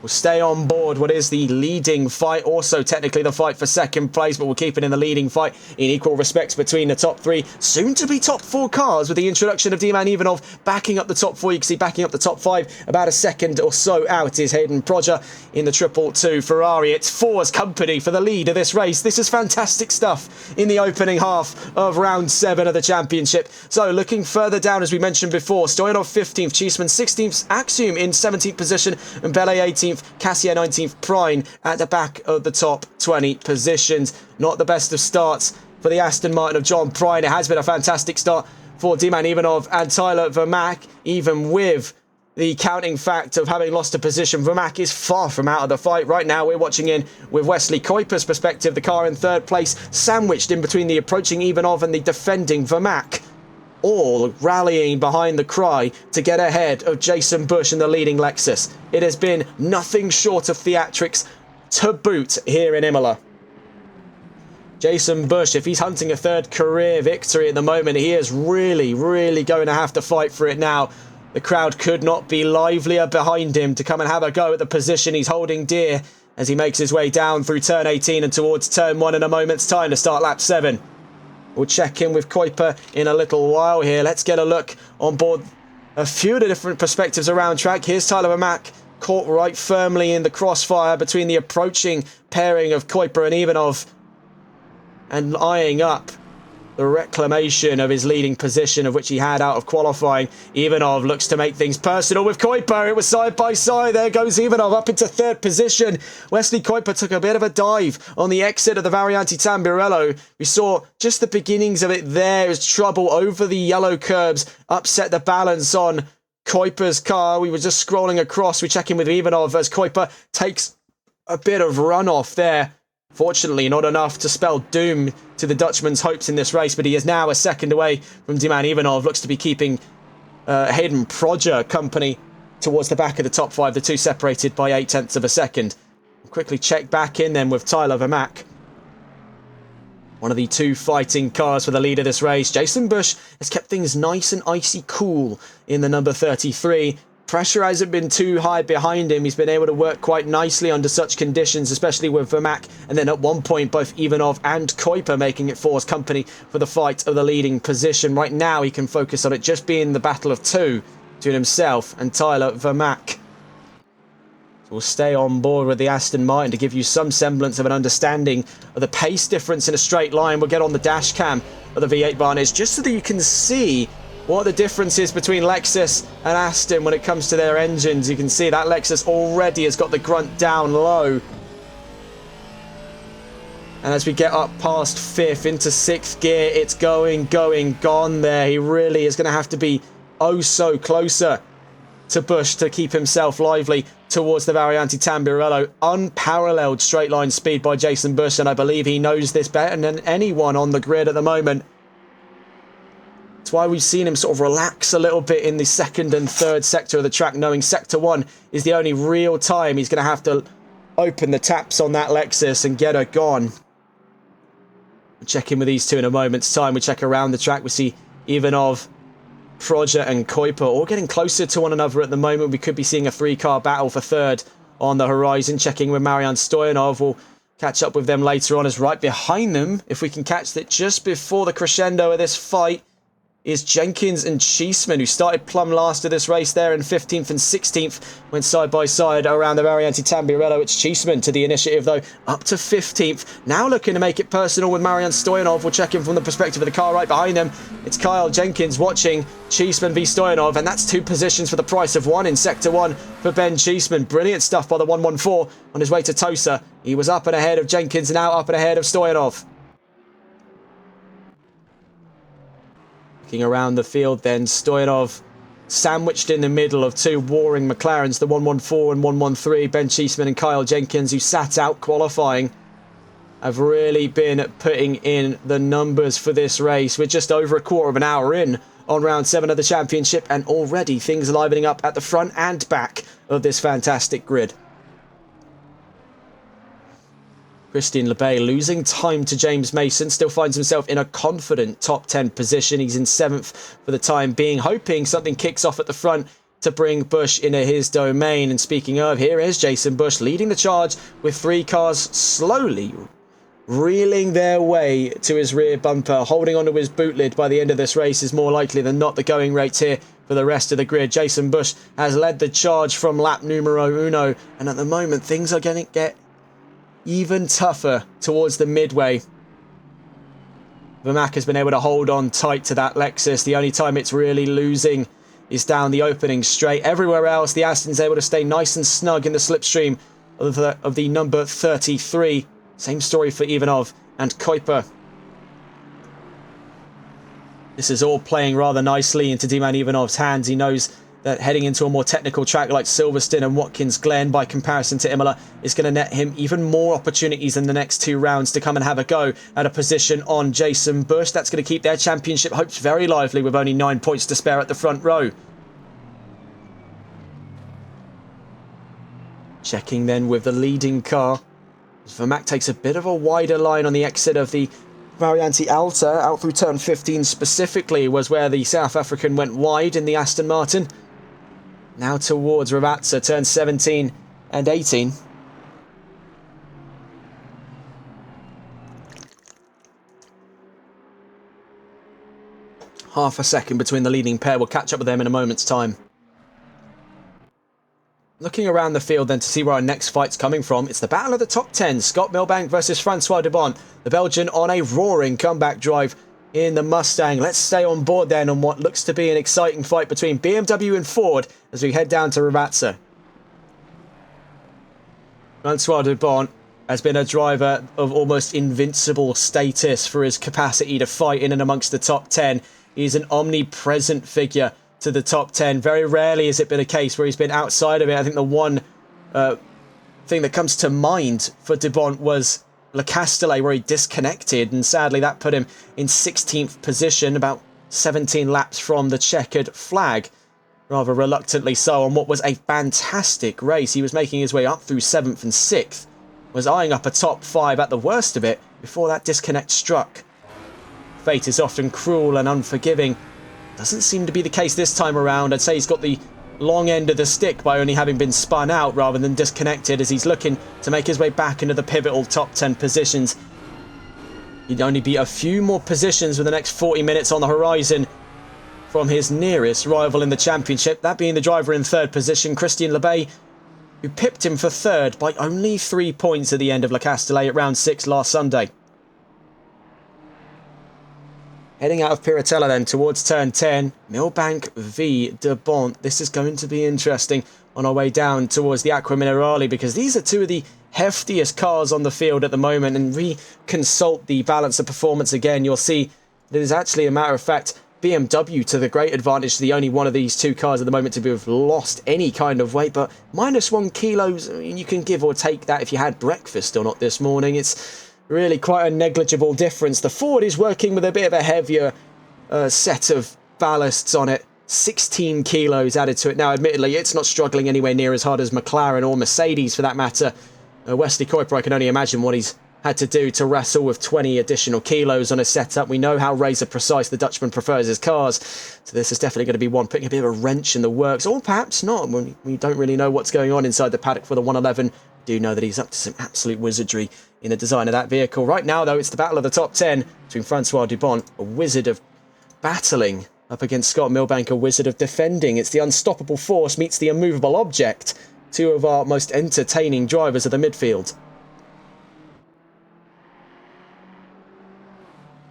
We'll stay on board what is the leading fight, also technically the fight for second place, but we'll keep it in the leading fight in equal respects between the top 3, soon to be top 4 cars with the introduction of D-Man Ivanov backing up the top 4. You can see backing up the top 5 about a second or so out is Hayden Proger in the 222 Ferrari. It's Force company for the lead of this race. This is fantastic stuff in the opening half of round 7 of the championship. So looking further down, as we mentioned before, Stoyanov 15th, Cheeseman 16th, Axiom in 17th position, and Bele 18th. Cassia 19th, Prine at the back of the top 20 positions. Not the best of starts for the Aston Martin of John Prine. It has been a fantastic start for D-Man Ivanov and Tyler Vermac, even with the counting fact of having lost a position. Vermac is far from out of the fight right now. We're watching in with Wesley Kuiper's perspective. The car in third place, sandwiched in between the approaching Ivanov and the defending Vermac, all rallying behind the cry to get ahead of Jason Bush in the leading Lexus. It has been nothing short of theatrics to boot here in Imola. Jason Bush, if he's hunting a third career victory at the moment, he is really going to have to fight for it now. The crowd could not be livelier behind him to come and have a go at the position he's holding dear as he makes his way down through turn 18 and towards turn 1 in a moment's time to start lap 7. We'll check in with Kuiper in a little while here. Let's get a look on board a few of the different perspectives around track. Here's Tyler Vermac, caught right firmly in the crossfire between the approaching pairing of Kuiper and Ivanov, and eyeing up the reclamation of his leading position, of which he had out of qualifying. Ivanov looks to make things personal with Kuiper. It was side by side. There goes Ivanov up into third position. Wesley Kuiper took a bit of a dive on the exit of the Variante Tamburello. We saw just the beginnings of it there as trouble over the yellow curbs upset the balance on Kuiper's car. We were just scrolling across. We check in with Ivanov as Kuiper takes a bit of runoff there. Fortunately, not enough to spell doom to the Dutchman's hopes in this race, but he is now a second away from D-Man Ivanov. Looks to be keeping Hayden Proger company towards the back of the top 5, the two separated by 0.8 of a second. We'll quickly check back in then with Tyler Vermac, one of the 2 fighting cars for the lead of this race. Jason Bush has kept things nice and icy cool in the number 33. Pressure hasn't been too high behind him. He's been able to work quite nicely under such conditions, especially with Vermac, and then at one point both Ivanov and Kuiper making it Force company for the fight of the leading position. Right now he can focus on it just being the battle of 2 between himself and Tyler Vermac. So we'll stay on board with the Aston Martin to give you some semblance of an understanding of the pace difference in a straight line. We'll get on the dash cam of the V8 Barnage just so that you can see what the difference is between Lexus and Aston when it comes to their engines. You can see that Lexus already has got the grunt down low. And as we get up past 5th into 6th gear, it's gone there. He really is going to have to be oh so closer to Bush to keep himself lively towards the Variante Tamburello. Unparalleled straight line speed by Jason Bush, and I believe he knows this better than anyone on the grid at the moment. That's why we've seen him sort of relax a little bit in the 2nd and 3rd sector of the track, knowing sector 1 is the only real time he's going to have to open the taps on that Lexus and get her gone. We'll check in with these two in a moment's time. We check around the track. We see Ivanov, Proger and Kuiper all getting closer to one another at the moment. We could be seeing a 3-car battle for 3rd on the horizon. Checking with Marian Stoyanov. We'll catch up with them later on, as right behind them, if we can catch it just before the crescendo of this fight, is Jenkins and Cheeseman, who started plumb last of this race there, and 15th and 16th went side by side around the Marianti Tamburello. It's Cheeseman to the initiative, though, up to 15th. Now looking to make it personal with Marian Stoyanov. We'll check in from the perspective of the car right behind them. It's Kyle Jenkins watching Cheeseman v Stoyanov, and that's 2 positions for the price of 1 in Sector 1 for Ben Cheeseman. Brilliant stuff by the 114 on his way to Tosa. He was up and ahead of Jenkins, now up and ahead of Stoyanov. Looking around the field then, Stoyanov sandwiched in the middle of 2 warring McLarens, the 114 and 113. Ben Cheeseman and Kyle Jenkins, who sat out qualifying, have really been putting in the numbers for this race. We're just over a quarter of an hour in on round 7 of the championship, and already things are livening up at the front and back of this fantastic grid. Christian Lebay losing time to James Mason, still finds himself in a confident top 10 position. He's in 7th for the time being, hoping something kicks off at the front to bring Busch into his domain. And speaking of, here is Jason Busch leading the charge with 3 cars slowly reeling their way to his rear bumper. Holding onto his boot lid by the end of this race is more likely than not the going rates here for the rest of the grid. Jason Busch has led the charge from lap numero 1, and at the moment things are going to get even tougher towards the midway. Vermack has been able to hold on tight to that Lexus. The only time it's really losing is down the opening straight. Everywhere else, the Aston's able to stay nice and snug in the slipstream of the number 33. Same story for Ivanov and Kuiper. This is all playing rather nicely into Diman Ivanov's hands. He knows that heading into a more technical track like Silverstone and Watkins Glen, by comparison to Imola, is going to net him even more opportunities in the next 2 rounds to come and have a go at a position on Jason Busch. That's going to keep their championship hopes very lively with only 9 points to spare at the front row. Checking then with the leading car. Vermack takes a bit of a wider line on the exit of the Variante Alta, out through turn 15 specifically, was where the South African went wide in the Aston Martin. Now towards Ravazza, turn 17 and 18. Half a second between the leading pair. We'll catch up with them in a moment's time. Looking around the field then to see where our next fight's coming from. It's the battle of the top 10. Scott Milbank versus Francois Dubon. The Belgian on a roaring comeback drive in the Mustang. Let's stay on board then on what looks to be an exciting fight between BMW and Ford as we head down to Ravazza. Francois Dubon has been a driver of almost invincible status for his capacity to fight in and amongst the top 10. He's an omnipresent figure to the top 10. Very rarely has it been a case where he's been outside of it. I think the one thing that comes to mind for Dubon was Le Castellet, where he disconnected, and sadly that put him in 16th position, about 17 laps from the checkered flag. Rather reluctantly so on what was a fantastic race. He was making his way up through 7th and 6th, was eyeing up a top 5 at the worst of it before that disconnect struck. Fate is often cruel and unforgiving. Doesn't seem to be the case this time around. I'd say he's got the long end of the stick by only having been spun out rather than disconnected, as he's looking to make his way back into the pivotal top 10 positions. He'd only be a few more positions with the next 40 minutes on the horizon from his nearest rival in the championship, that being the driver in 3rd position, Christian Lebay, who pipped him for 3rd by only 3 points at the end of Le Castellet at round 6 last Sunday. Heading out of Piratella then towards turn 10, Milbank v Dubon. This is going to be interesting on our way down towards the Acqua Minerale, because these are 2 of the heftiest cars on the field at the moment, and we consult the balance of performance again, you'll see that it is actually a matter of fact BMW to the great advantage, the only one of these 2 cars at the moment to have lost any kind of weight, but -1 kilos, I mean, you can give or take that if you had breakfast or not this morning. It's really quite a negligible difference. The Ford is working with a bit of a heavier set of ballasts on it. 16 kilos added to it. Now, admittedly, it's not struggling anywhere near as hard as McLaren or Mercedes for that matter. Wesley Kuiper, I can only imagine what he's had to do to wrestle with 20 additional kilos on a setup. We know how razor precise the Dutchman prefers his cars, so this is definitely going to be one putting a bit of a wrench in the works, or perhaps not. We don't really know what's going on inside the paddock for the 111. Do know that he's up to some absolute wizardry in the design of that vehicle. Right now, though, it's the battle of the top 10 between Francois Dubon, a wizard of battling up against Scott Milbank, a wizard of defending. It's the unstoppable force meets the immovable object. Two of our most entertaining drivers of the midfield.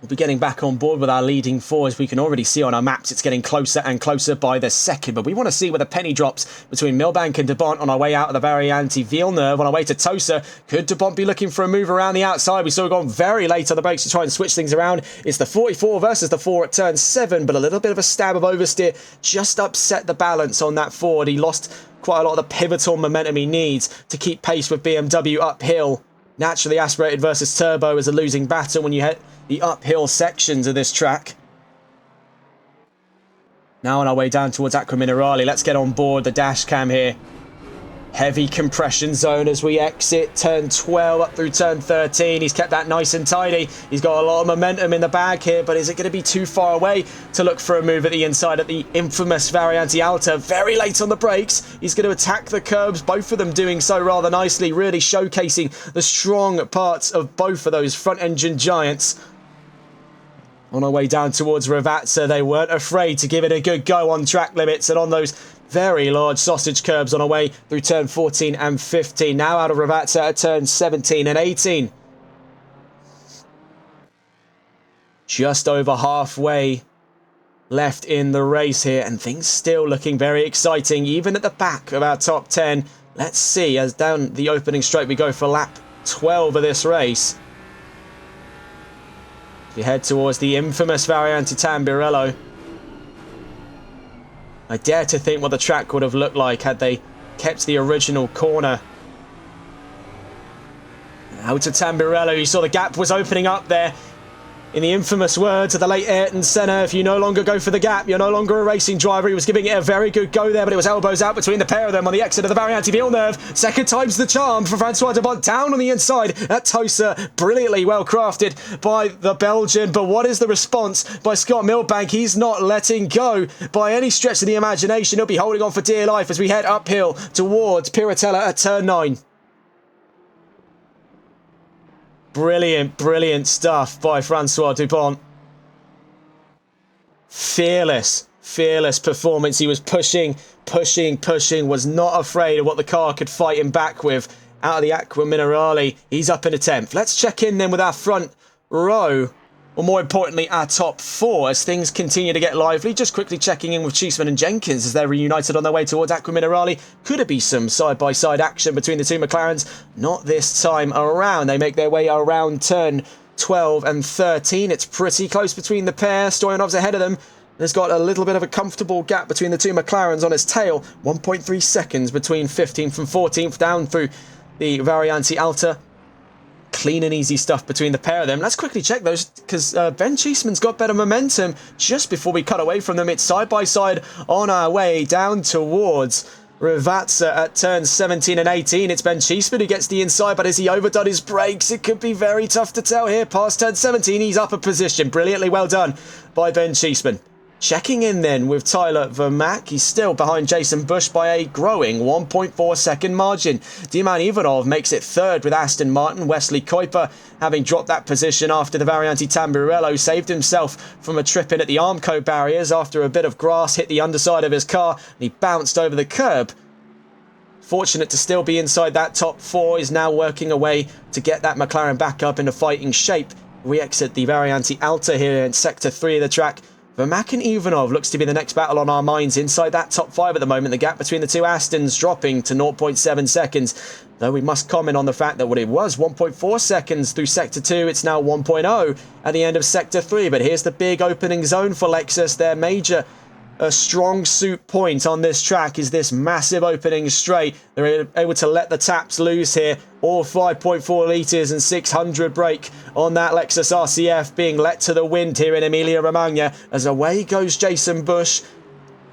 We'll be getting back on board with our leading four. As we can already see on our maps, it's getting closer and closer by the second. But we want to see where the penny drops between Milbank and De Bont on our way out of the Variante Villeneuve. On our way to Tosa, could De Bont be looking for a move around the outside? We saw we've gone very late on the brakes to try and switch things around. It's the 44 versus the 4 at turn 7, but a little bit of a stab of oversteer just upset the balance on that forward. He lost quite a lot of the pivotal momentum he needs to keep pace with BMW uphill. Naturally aspirated versus turbo is a losing battle when you hit the uphill sections of this track. Now on our way down towards Acqua Minerale. Let's get on board the dash cam here. Heavy compression zone as we exit turn 12 up through turn 13. He's kept that nice and tidy. He's got a lot of momentum in the bag here, but is it going to be too far away to look for a move at the inside at the infamous Variante Alta? Very late on the brakes. He's going to attack the curbs, both of them doing so rather nicely, really showcasing the strong parts of both of those front engine giants. On our way down towards Ravazza, they weren't afraid to give it a good go on track limits and on those very large sausage curbs on our way through turn 14 and 15. Now out of Ravazza at turn 17 and 18. Just over halfway left in the race here, and things still looking very exciting, even at the back of our top 10. Let's see, as down the opening straight we go for lap 12 of this race. We head towards the infamous Variante Tamburello. I dare to think what the track would have looked like had they kept the original corner. Out to Tamburello, you saw the gap was opening up there. In the infamous words of the late Ayrton Senna, if you no longer go for the gap, you're no longer a racing driver. He was giving it a very good go there, but it was elbows out between the pair of them on the exit of the Variante Villeneuve. Second time's the charm for Francois De Bont down on the inside at Tosa. Brilliantly well crafted by the Belgian, but what is the response by Scott Milbank? He's not letting go by any stretch of the imagination. He'll be holding on for dear life as we head uphill towards Piratella at turn 9. Brilliant, brilliant stuff by Francois De Bont. Fearless performance. He was pushing, was not afraid of what the car could fight him back with out of the Acqua Minerale. He's up in a 10th. Let's check in then with our front row, or more importantly, our top 4 as things continue to get lively. Just quickly checking in with Cheeseman and Jenkins as they're reunited on their way towards Acqua Minerale. Could it be some side-by-side action between the two McLarens? Not this time around. They make their way around turn 12 and 13. It's pretty close between the pair. Stoyanov's ahead of them. There's got a little bit of a comfortable gap between the two McLarens on his tail. 1.3 seconds between 15th and 14th down through the Variante Alta. Clean and easy stuff between the pair of them. Let's quickly check those because Ben Cheeseman's got better momentum. Just before we cut away from them, it's side by side on our way down towards Ravazza at turns 17 and 18. It's Ben Cheeseman who gets the inside, but has he overdone his brakes? It could be very tough to tell here. Past turn 17, he's up a position. Brilliantly well done by Ben Cheeseman. Checking in then with Tyler Vermaak. He's still behind Jason Bush by a growing 1.4 second margin. Diman Ivanov makes it third with Aston Martin. Wesley Kuiper, having dropped that position after the Variante Tamburello, saved himself from a trip in at the Armco barriers after a bit of grass hit the underside of his car and he bounced over the curb. Fortunate to still be inside that top 4, is now working away to get that McLaren back up into fighting shape. We exit the Variante Alta here in sector 3 of the track. Vermaak and Ivanov looks to be the next battle on our minds inside that top 5 at the moment. The gap between the two Astons dropping to 0.7 seconds. Though we must comment on the fact that what it was 1.4 seconds through sector 2, it's now 1.0 at the end of sector 3. But here's the big opening zone for Lexus. Their major strong suit point on this track is this massive opening straight. They're able to let the taps loose here. All 5.4 litres and 600 brake on that Lexus RCF being let to the wind here in Emilia-Romagna as away goes Jason Bush.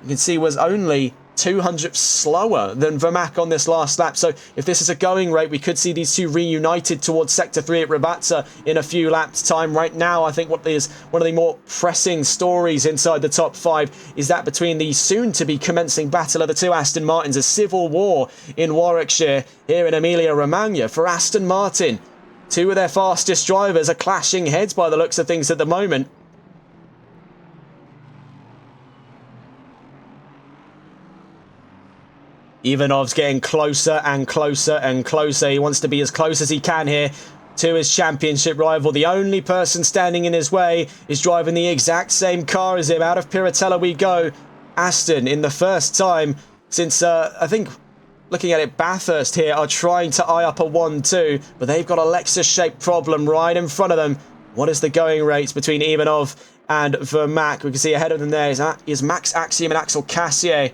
You can see was only 200 slower than Vermaak on this last lap. So if this is a going rate, we could see these two reunited towards sector 3 at Ravazza in a few laps time. Right now, I think what is one of the more pressing stories inside the top 5 is that between the soon to be commencing battle of the two Aston Martins, a civil war in Warwickshire here in Emilia-Romagna for Aston Martin. Two of their fastest drivers are clashing heads by the looks of things at the moment. Ivanov's getting closer and closer and closer. He wants to be as close as he can here to his championship rival. The only person standing in his way is driving the exact same car as him. Out of Piratella we go. Aston, in the first time since, I think, looking at it, Bathurst here are trying to eye up a 1-2, but they've got a Lexus-shaped problem right in front of them. What is the going rates between Ivanov and Vermaak? We can see ahead of them there is Max Axiom and Axel Cassier.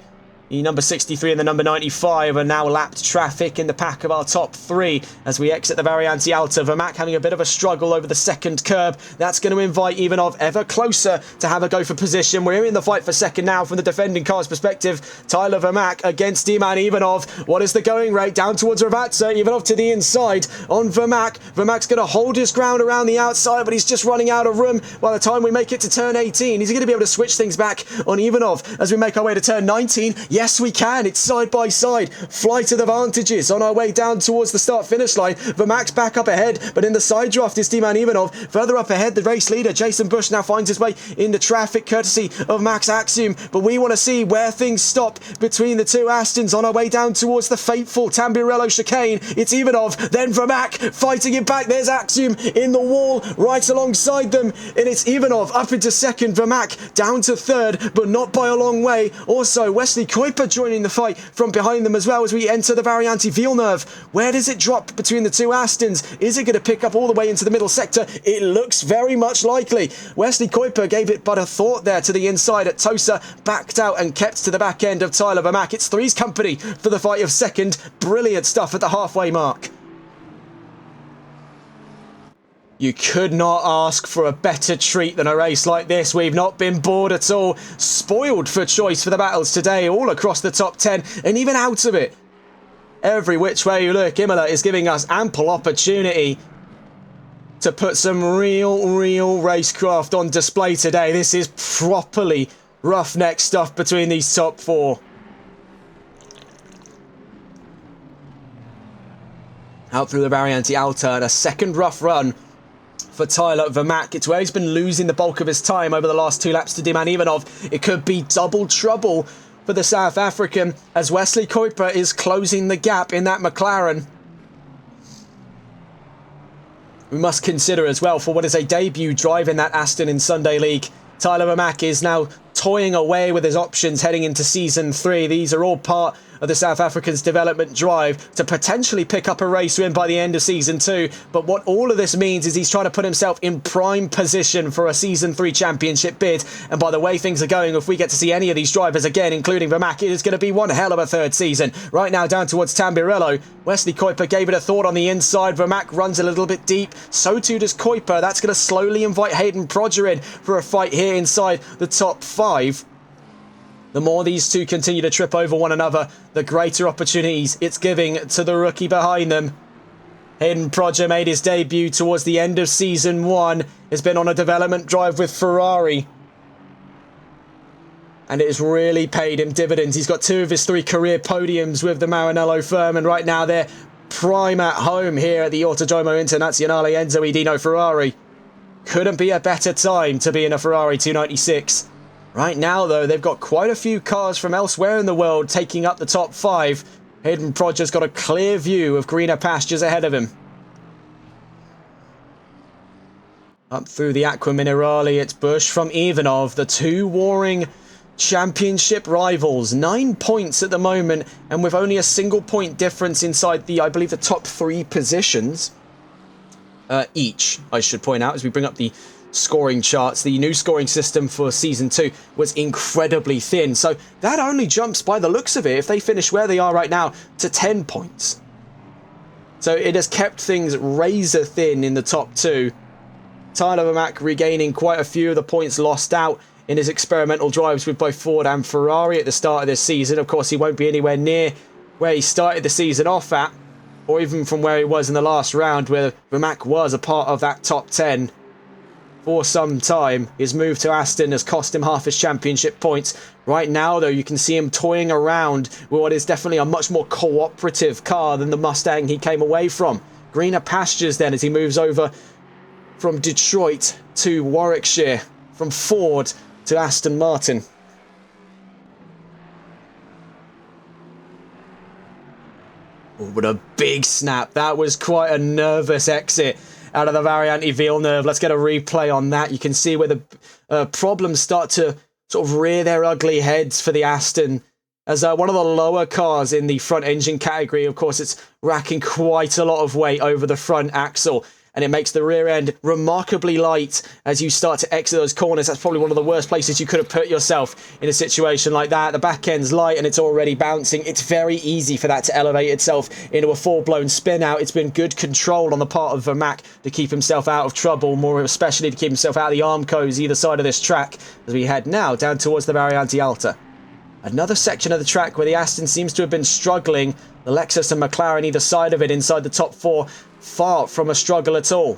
The number 63 and the number 95 are now lapped traffic in the pack of our top three as we exit the Variante Alta. Vermaak having a bit of a struggle over the second curb. That's going to invite Ivanov ever closer to have a go for position. We're in the fight for second now from the defending car's perspective. Tyler Vermaak against D-Man Ivanov. What is the going rate? Down towards Ravatsa. Ivanov to the inside on Vermaak. Vermaak's going to hold his ground around the outside, but he's just running out of room by the time we make it to turn 18. Is he going to be able to switch things back on Ivanov as we make our way to turn 19? Yes, we can. It's side by side. Flight of advantages on our way down towards the start-finish line. Vermaak's back up ahead, but in the side draft is D-Man Ivanov. Further up ahead, the race leader, Jason Bush, now finds his way into traffic courtesy of Max Axiom. But we want to see where things stop between the two Astons on our way down towards the fateful Tambirello chicane. It's Ivanov, then Vermaak fighting it back. There's Axiom in the wall right alongside them. And it's Ivanov up into second. Vermaak down to third, but not by a long way. Also, Wesley Kuiper joining the fight from behind them as well as we enter the Variante Villeneuve. Where does it drop between the two Astons? Is it going to pick up all the way into the middle sector? It looks very much likely. Wesley Kuiper gave it but a thought there to the inside at Tosa, backed out and kept to the back end of Tyler Vermaak. It's Three's company for the fight of second. Brilliant stuff at the halfway mark. You could not ask for a better treat than a race like this. We've not been bored at all. Spoiled for choice for the battles today, all across the top 10 and even out of it. Every which way you look, Imola is giving us ample opportunity to put some real racecraft on display today. This is properly roughneck stuff between these top four. Out through the Variante Alta and a second rough run for Tyler Vermaak. It's where he's been losing the bulk of his time over the last two laps to D-Man Ivanov. It could be double trouble for the South African as Wesley Kuiper is closing the gap in that McLaren. We must consider as well, for what is a debut drive in that Aston in Sunday League, Tyler Vermaak is now toying away with his options heading into Season 3. These are all part of the South African's development drive to potentially pick up a race win by the end of Season 2. But what all of this means is he's trying to put himself in prime position for a Season 3 championship bid. And by the way things are going, if we get to see any of these drivers again, including Vermaak, it is going to be one hell of a third season. Right now down towards Tambirello, Wesley Kuiper gave it a thought on the inside. Vermaak runs a little bit deep. So too does Kuiper. That's going to slowly invite Hayden Prodger in for a fight here inside the top 5. The more these two continue to trip over one another, the greater opportunities it's giving to the rookie behind them. Hayden Prodger made his debut towards the end of Season 1, has been on a development drive with Ferrari, and it has really paid him dividends. He's got 2 of his 3 career podiums with the Maranello firm, and right now they're prime at home here at the Autodromo Internazionale Enzo Edino Ferrari. Couldn't be a better time to be in a Ferrari 296. Right now, though, they've got quite a few cars from elsewhere in the world taking up the top 5. Hayden Prodger's got a clear view of greener pastures ahead of him. Up through the Aqua Minerale, it's Bush from Ivanov, the two warring championship rivals. 9 points at the moment, and with only a single point difference inside the, I believe, the top 3 positions. Each, I should point out, as we bring up the scoring charts. The new scoring system for Season 2 was incredibly thin, so that only jumps, by the looks of it, if they finish where they are right now, to 10 points. So it has kept things razor thin in the top 2. Tyler Vermaak regaining quite a few of the points lost out in his experimental drives with both Ford and Ferrari at the start of this season. Of course, he won't be anywhere near where he started the season off at, or even from where he was in the last round, where Vermaak was a part of that top 10 for some time. His move to Aston has cost him half his championship points. Right now, though, you can see him toying around with what is definitely a much more cooperative car than the Mustang he came away from. Greener pastures then as he moves over from Detroit to Warwickshire, from Ford to Aston Martin. Oh, but a big snap. That was quite a nervous exit out of the Variante Villeneuve. Let's get a replay on that. You can see where the problems start to sort of rear their ugly heads for the Aston. As one of the lower cars in the front engine category, of course, it's racking quite a lot of weight over the front axle. And it makes the rear end remarkably light as you start to exit those corners. That's probably one of the worst places you could have put yourself in a situation like that. The back end's light and it's already bouncing. It's very easy for that to elevate itself into a full-blown spin out. It's been good control on the part of Vermaak to keep himself out of trouble, more especially to keep himself out of the Armcos either side of this track as we head now down towards the Variante Alta. Another section of the track where the Aston seems to have been struggling. The Lexus and McLaren either side of it inside the top four, far from a struggle at all.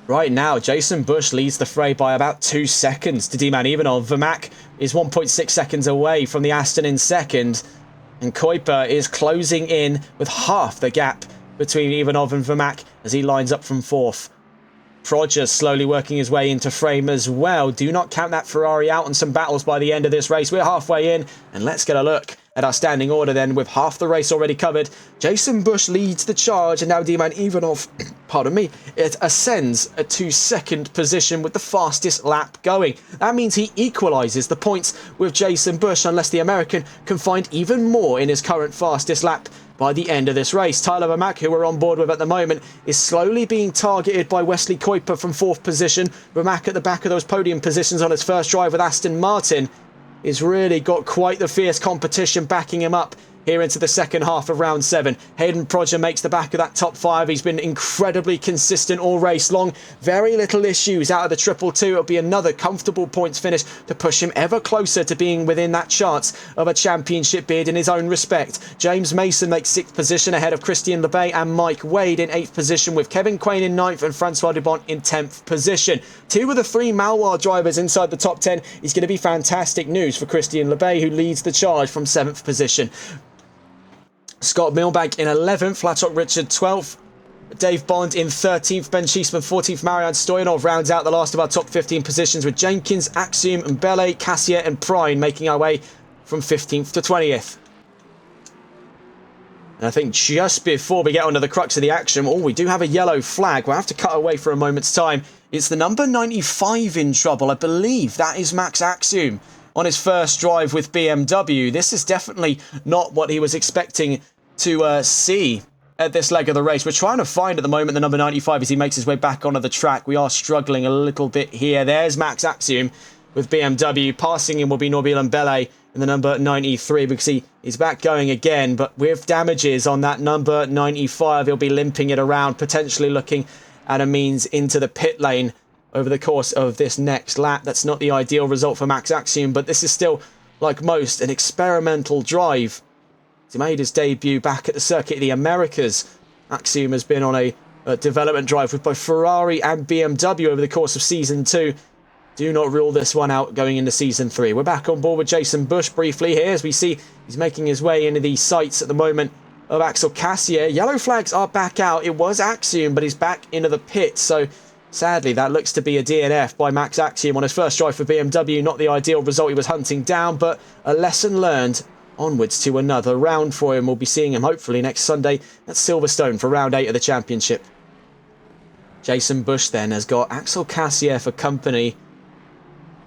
Right now, Jason Bush leads the fray by about 2 seconds to D-Man Ivanov. Vermaak is 1.6 seconds away from the Aston in second. And Kuiper is closing in with half the gap between Ivanov and Vermaak as he lines up from fourth. Proger slowly working his way into frame as well. Do not count that Ferrari out on some battles by the end of this race. We're halfway in, and let's get a look at our standing order then with half the race already covered. Jason Bush leads the charge, and now D-Man Ivanov, pardon me, it ascends to second position with the fastest lap going. That means he equalises the points with Jason Bush unless the American can find even more in his current fastest lap by the end of this race. Tyler Vermaak, who we're on board with at the moment, is slowly being targeted by Wesley Kuiper from fourth position. Vermaak at the back of those podium positions on his first drive with Aston Martin has really got quite the fierce competition backing him up here into the second half of round 7. Hayden Proger makes the back of that top 5. He's been incredibly consistent all race long. Very little issues out of the 222. It'll be another comfortable points finish to push him ever closer to being within that chance of a championship bid in his own respect. James Mason makes 6th position ahead of Christian Lebay and Mike Wade in 8th position, with Kevin Quain in 9th and Francois Dubont in 10th position. 2 of the 3 Maloir drivers inside the top 10 is going to be fantastic news for Christian Lebay, who leads the charge from 7th position. Scott Milbank in 11th, Flatok Richard 12th, Dave Bond in 13th, Ben Cheeseman 14th, Marian Stoyanov rounds out the last of our top 15 positions with Jenkins, Axiom, and Mbele, Cassier and Prine making our way from 15th to 20th. And I think just before we get onto the crux of the action, we do have a yellow flag. We'll have to cut away for a moment's time. It's the number 95 in trouble. I believe that is Max Axiom on his first drive with BMW. This is definitely not what he was expecting to see at this leg of the race. We're trying to find at the moment the number 95 as he makes his way back onto the track. We are struggling a little bit here. There's Max Axiom with BMW. Passing him will be Norbil Mbele in the number 93 because he's back going again, but with damages on that number 95, he'll be limping it around, potentially looking at a means into the pit lane over the course of this next lap. That's not the ideal result for Max Axiom, but this is still, like most, an experimental drive. He made his debut back at the Circuit of the Americas. Axiom has been on a development drive with both Ferrari and BMW over the course of Season 2. Do not rule this one out going into Season 3. We're back on board with Jason Bush briefly here as we see he's making his way into the sights at the moment of Axel Cassier. Yellow flags are back out. It was Axiom, but he's back into the pit. So sadly, that looks to be a DNF by Max Axiom on his first drive for BMW. Not the ideal result he was hunting down, but a lesson learned. Onwards to another round for him. We'll be seeing him hopefully next Sunday at Silverstone for round 8 of the championship. Jason Bush then has got Axel Cassier for company.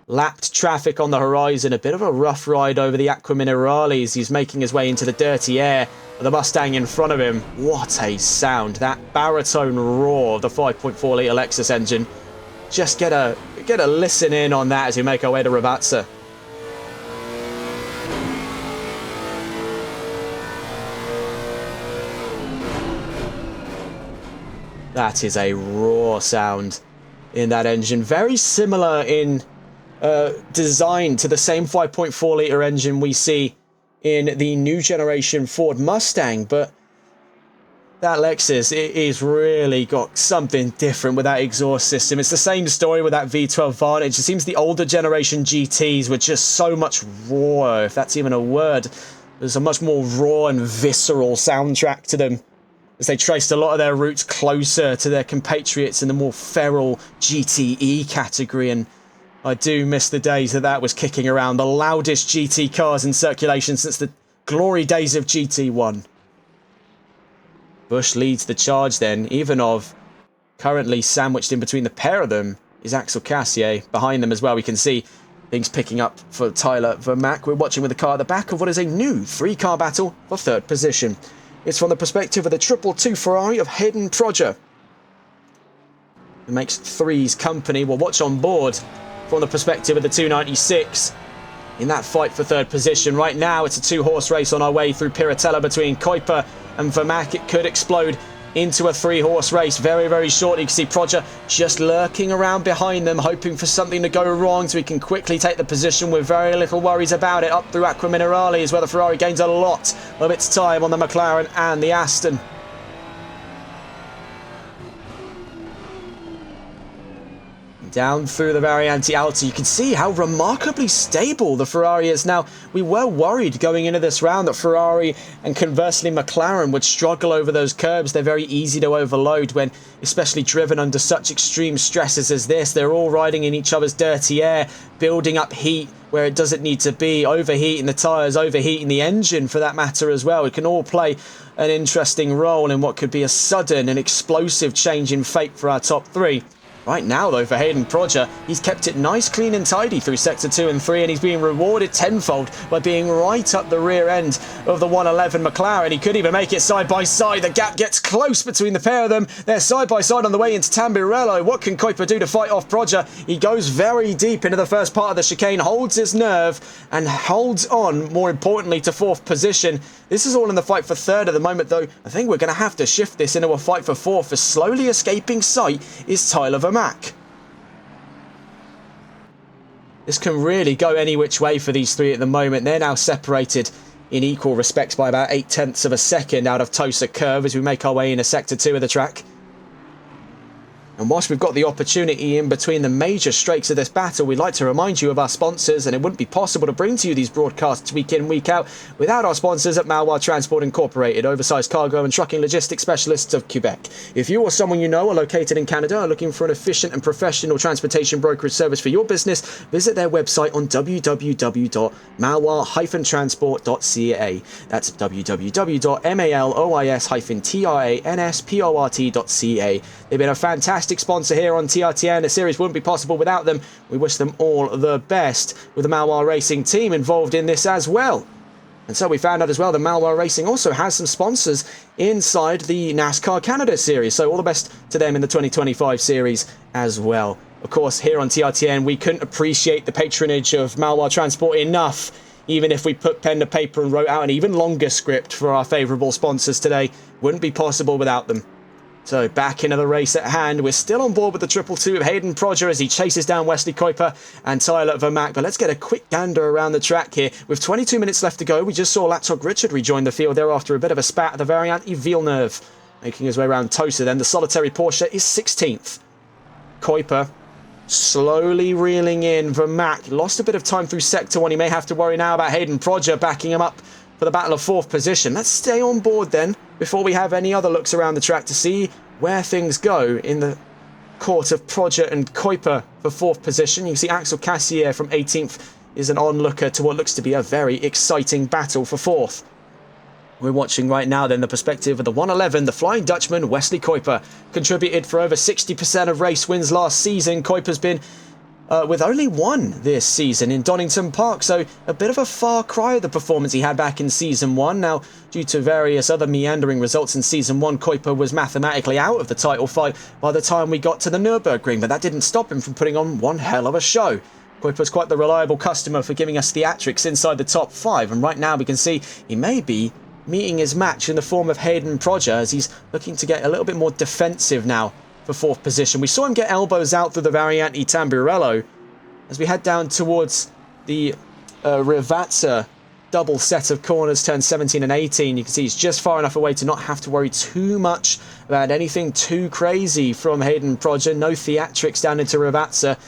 Lapped traffic on the horizon. A bit of a rough ride over the Aqua Minerales. He's making his way into the dirty air of the Mustang in front of him. What a sound. That baritone roar of the 5.4 litre Lexus engine. Just get a listen in on that as we make our way to Rabatza. That is a raw sound in that engine. Very similar in design to the same 5.4 litre engine we see in the new generation Ford Mustang, but that Lexus, it is really got something different with that exhaust system. It's the same story with that V12 Vantage. It seems the older generation GTs were just so much rawer, if that's even a word. There's a much more raw and visceral soundtrack to them, as they traced a lot of their roots closer to their compatriots in the more feral GTE category. And I do miss the days that was kicking around. The loudest GT cars in circulation since the glory days of GT1. Busch leads the charge then, Ivanov currently sandwiched in between the pair of them is Axel Cassier. Behind them as well, we can see things picking up for Tyler Vermaak. We're watching with the car at the back of what is a new 3-car battle for 3rd position. It's from the perspective of the 222 Ferrari of Hayden Proger, who makes 3's company. We'll watch on board from the perspective of the 296 in that fight for 3rd position. Right now, it's a 2-horse race on our way through Piratella between Kuiper and Vermaak. It could explode into a 3-horse race very, very shortly. You can see Proger just lurking around behind them, hoping for something to go wrong so he can quickly take the position with very little worries about it. Up through Acqua Minerale is where the Ferrari gains a lot of its time on the McLaren and the Aston. Down through the Variante Alta, you can see how remarkably stable the Ferrari is now. We were worried going into this round that Ferrari and conversely McLaren would struggle over those curbs. They're very easy to overload when especially driven under such extreme stresses as this. They're all riding in each other's dirty air, building up heat where it doesn't need to be, overheating the tyres, overheating the engine for that matter as well. It can all play an interesting role in what could be a sudden and explosive change in fate for our top 3. Right now, though, for Hayden Proger, he's kept it nice, clean and tidy through Sector 2 and 3, and he's being rewarded tenfold by being right up the rear end of the 111 McLaren. He could even make it side by side. The gap gets close between the pair of them. They're side by side on the way into Tamburello. What can Kuiper do to fight off Proger? He goes very deep into the first part of the chicane, holds his nerve, and holds on, more importantly, to 4th position. This is all in the fight for 3rd at the moment, though. I think we're going to have to shift this into a fight for 4th, as slowly escaping sight is Tyler Vermaak. This can really go any which way for these 3 at the moment. They're now separated in equal respects by about 0.8 of a second out of Tosa Curve as we make our way into Sector 2 of the track. And whilst we've got the opportunity in between the major strokes of this battle, we'd like to remind you of our sponsors, and it wouldn't be possible to bring to you these broadcasts week in, week out without our sponsors at Maloir Transport Incorporated, oversized cargo and trucking logistics specialists of Quebec. If you or someone you know are located in Canada are looking for an efficient and professional transportation brokerage service for your business, visit their website on www.maloir-transport.ca. That's www.malois-transport.ca. They've been a fantastic sponsor here on TRTN. The series wouldn't be possible without them. We wish them all the best, with the Maloir Racing team involved in this as well. And so we found out as well that Maloir Racing also has some sponsors inside the NASCAR Canada series. So all the best to them in the 2025 series as well. Of course, here on TRTN, we couldn't appreciate the patronage of Maloir Transport enough, even if we put pen to paper and wrote out an even longer script for our favourable sponsors today. Wouldn't be possible without them. So back into the race at hand. We're still on board with the 222 of Hayden Proger as he chases down Wesley Kuiper and Tyler Vermaak. But let's get a quick gander around the track here. With 22 minutes left to go, we just saw Laptop Richard rejoin the field there after a bit of a spat at the Variante Villeneuve. Making his way around Tosa then. The solitary Porsche is 16th. Kuiper slowly reeling in. Vermaak lost a bit of time through Sector 1. He may have to worry now about Hayden Proger backing him up for the battle of 4th position. Let's stay on board then before we have any other looks around the track to see where things go in the court of Proger and Kuiper for 4th position. You can see Axel Cassier from 18th is an onlooker to what looks to be a very exciting battle for 4th. We're watching right now then the perspective of the 111, the Flying Dutchman Wesley Kuiper. Contributed for over 60% of race wins last season. Kuiper's been with only one this season in Donington Park, so a bit of a far cry of the performance he had back in Season 1. Now, due to various other meandering results in Season 1, Kuiper was mathematically out of the title fight by the time we got to the Nürburgring, but that didn't stop him from putting on one hell of a show. Kuiper's quite the reliable customer for giving us theatrics inside the top 5, and right now we can see he may be meeting his match in the form of Hayden Proger as he's looking to get a little bit more defensive now for 4th position. We saw him get elbows out through the Variante Tamburello as we head down towards the Rivazza double set of corners, turns 17 and 18. You can see he's just far enough away to not have to worry too much about anything too crazy from Hayden Proger. No theatrics down into Rivazza.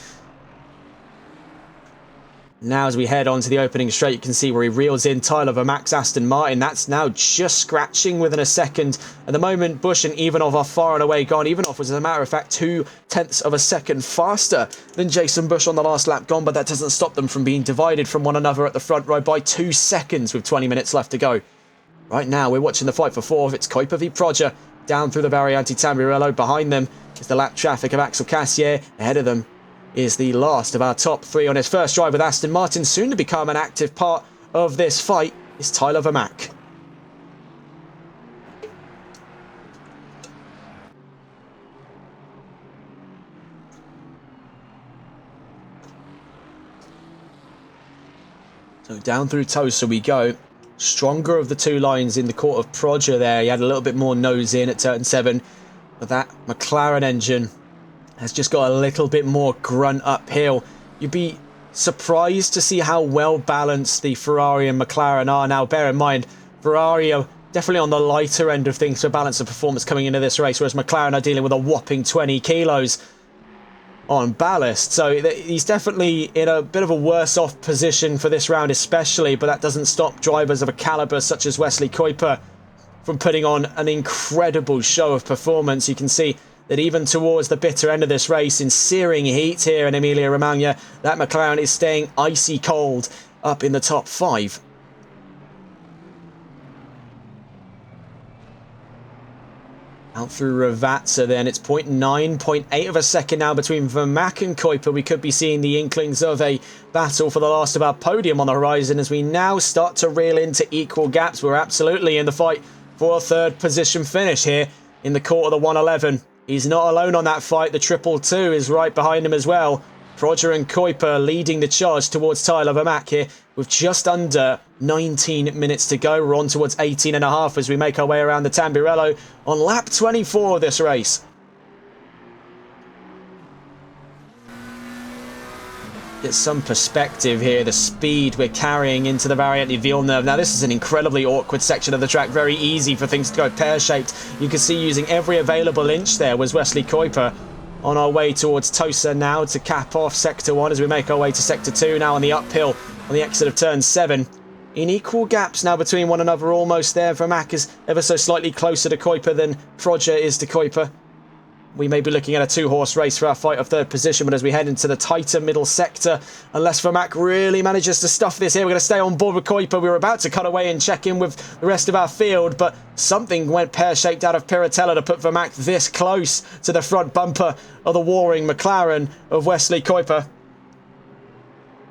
Now as we head on to the opening straight, you can see where he reels in Tyler Vermack's Aston Martin. That's now just scratching within a second. At the moment, Bush and Ivanov are far and away gone. Ivanov was, as a matter of fact, 0.2 of a second faster than Jason Bush on the last lap gone, but that doesn't stop them from being divided from one another at the front row by 2 seconds with 20 minutes left to go. Right now, we're watching the fight for fourth. It's Kuiper v Proger down through the Variante Tamburello. Behind them is the lap traffic of Axel Cassier. Ahead of them is the last of our top three on his first drive with Aston Martin. Soon to become an active part of this fight is Tyler Vermack. So down through Tosa we go. Stronger of the two lines in the court of Proger there. He had a little bit more nose in at turn 7. But that McLaren engine has just got a little bit more grunt uphill. You'd be surprised to see how well balanced the Ferrari and McLaren are. Now, bear in mind, Ferrari are definitely on the lighter end of things for balance of performance coming into this race, whereas McLaren are dealing with a whopping 20 kilos on ballast. So he's definitely in a bit of a worse off position for this round especially, but that doesn't stop drivers of a calibre such as Wesley Kuiper from putting on an incredible show of performance. You can see that even towards the bitter end of this race, in searing heat here in Emilia-Romagna, that McLaren is staying icy cold up in the top 5. Out through Ravazza then, it's 0.8 of a second now between Vermack and Kuiper. We could be seeing the inklings of a battle for the last of our podium on the horizon as we now start to reel into equal gaps. We're absolutely in the fight for a third position finish here in the court of the 111. He's not alone on that fight. The 222 is right behind him as well. Proger and Kuiper leading the charge towards Tyler Vermack here with just under 19 minutes to go. We're on towards 18.5 as we make our way around the Tamburello on lap 24 of this race. Get some perspective here, the speed we're carrying into the Variante Villeneuve. Now this is an incredibly awkward section of the track, very easy for things to go pear-shaped. You can see using every available inch there was Wesley Kuiper. On our way towards Tosa now to cap off Sector 1 as we make our way to Sector 2 now on the uphill on the exit of Turn 7. In equal gaps now between one another, almost there. Vermack is ever so slightly closer to Kuiper than Proger is to Kuiper. We may be looking at a 2-horse race for our fight of third position, but as we head into the tighter middle sector, unless Vermack really manages to stuff this here, we're going to stay on board with Kuiper. We were about to cut away and check in with the rest of our field, but something went pear-shaped out of Piratella to put Vermack this close to the front bumper of the warring McLaren of Wesley Kuiper.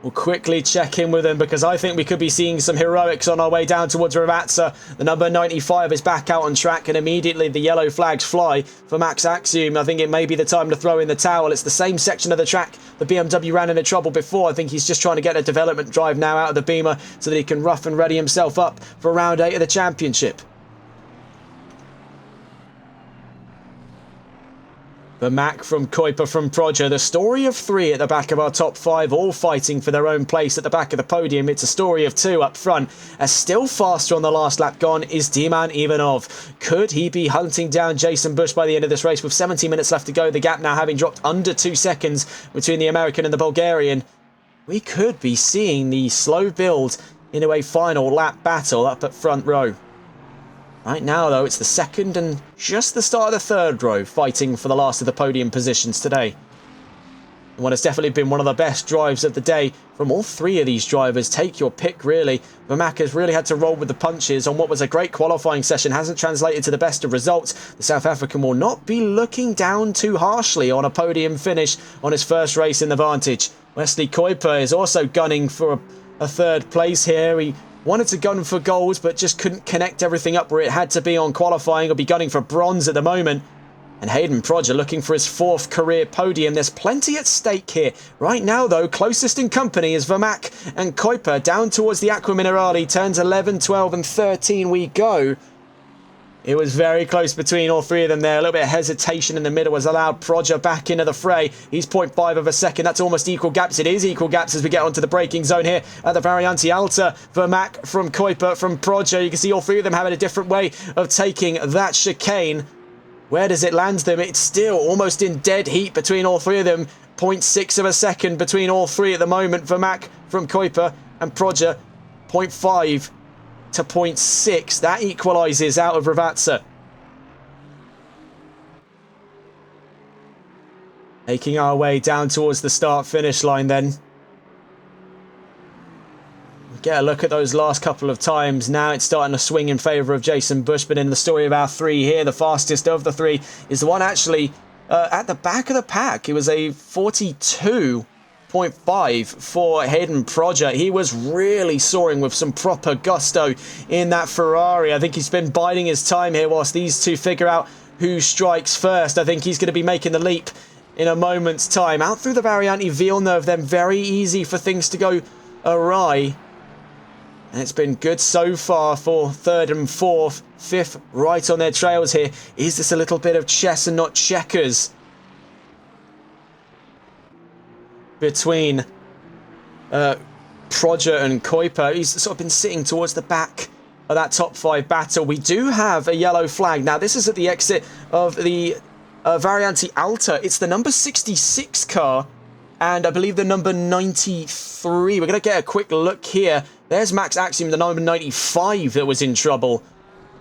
We'll quickly check in with him because I think we could be seeing some heroics on our way down towards Ravazza. The number 95 is back out on track and immediately the yellow flags fly for Max Axiom. I think it may be the time to throw in the towel. It's the same section of the track the BMW ran into trouble before. I think he's just trying to get a development drive now out of the Beamer so that he can rough and ready himself up for round 8 of the championship. Vermack from Kuiper from Proger. The story of 3 at the back of our top 5, all fighting for their own place at the back of the podium. It's a story of 2 up front. As still faster on the last lap gone is Diman Ivanov. Could he be hunting down Jason Bush by the end of this race with 17 minutes left to go? The gap now having dropped under 2 seconds between the American and the Bulgarian. We could be seeing the slow build into a final lap battle up at front row. Right now, though, it's the second and just the start of the third row fighting for the last of the podium positions today. What has definitely been one of the best drives of the day from all 3 of these drivers. Take your pick, really. Vermack has really had to roll with the punches on what was a great qualifying session. Hasn't translated to the best of results. The South African will not be looking down too harshly on a podium finish on his first race in the Vantage. Wesley Kuiper is also gunning for a third place here. He wanted to gun for gold, but just couldn't connect everything up where it had to be on qualifying. He'll be gunning for bronze at the moment. And Hayden Proger looking for his 4th career podium. There's plenty at stake here. Right now, though, closest in company is Vermack and Kuiper down towards the Aqua Minerale. Turns 11, 12 and 13 we go. It was very close between all 3 of them there. A little bit of hesitation in the middle has allowed Proger back into the fray. He's 0.5 of a second. That's almost equal gaps. It is equal gaps as we get onto the braking zone here at the Variante Alta. Vermack from Kuiper from Proger. You can see all 3 of them having a different way of taking that chicane. Where does it land them? It's still almost in dead heat between all 3 of them. 0.6 of a second between all three at the moment. Vermaak from Kuiper and Proger, 0.5 to 0.6. That equalises out of Hrvatsa. Making our way down towards the start-finish line then. Get a look at those last couple of times. Now it's starting to swing in favour of Jason Bush, but in the story of our three here, the fastest of the three is the one actually at the back of the pack. It was a 42.5 for Hayden Proger. He was really soaring with some proper gusto in that Ferrari. I think he's been biding his time here whilst these two figure out who strikes first. I think he's going to be making the leap in a moment's time. Out through the Variante Villeneuve, then very easy for things to go awry. And it's been good so far for third and fourth. Fifth right on their trails here. Is this a little bit of chess and not checkers between Proger and Kuiper? He's sort of been sitting towards the back of that top five battle. We do have a yellow flag. Now, this is at the exit of the Variante Alta. It's the number 66 car. And I believe the number 93. We're going to get a quick look here. There's Max Axiom, the number 95 that was in trouble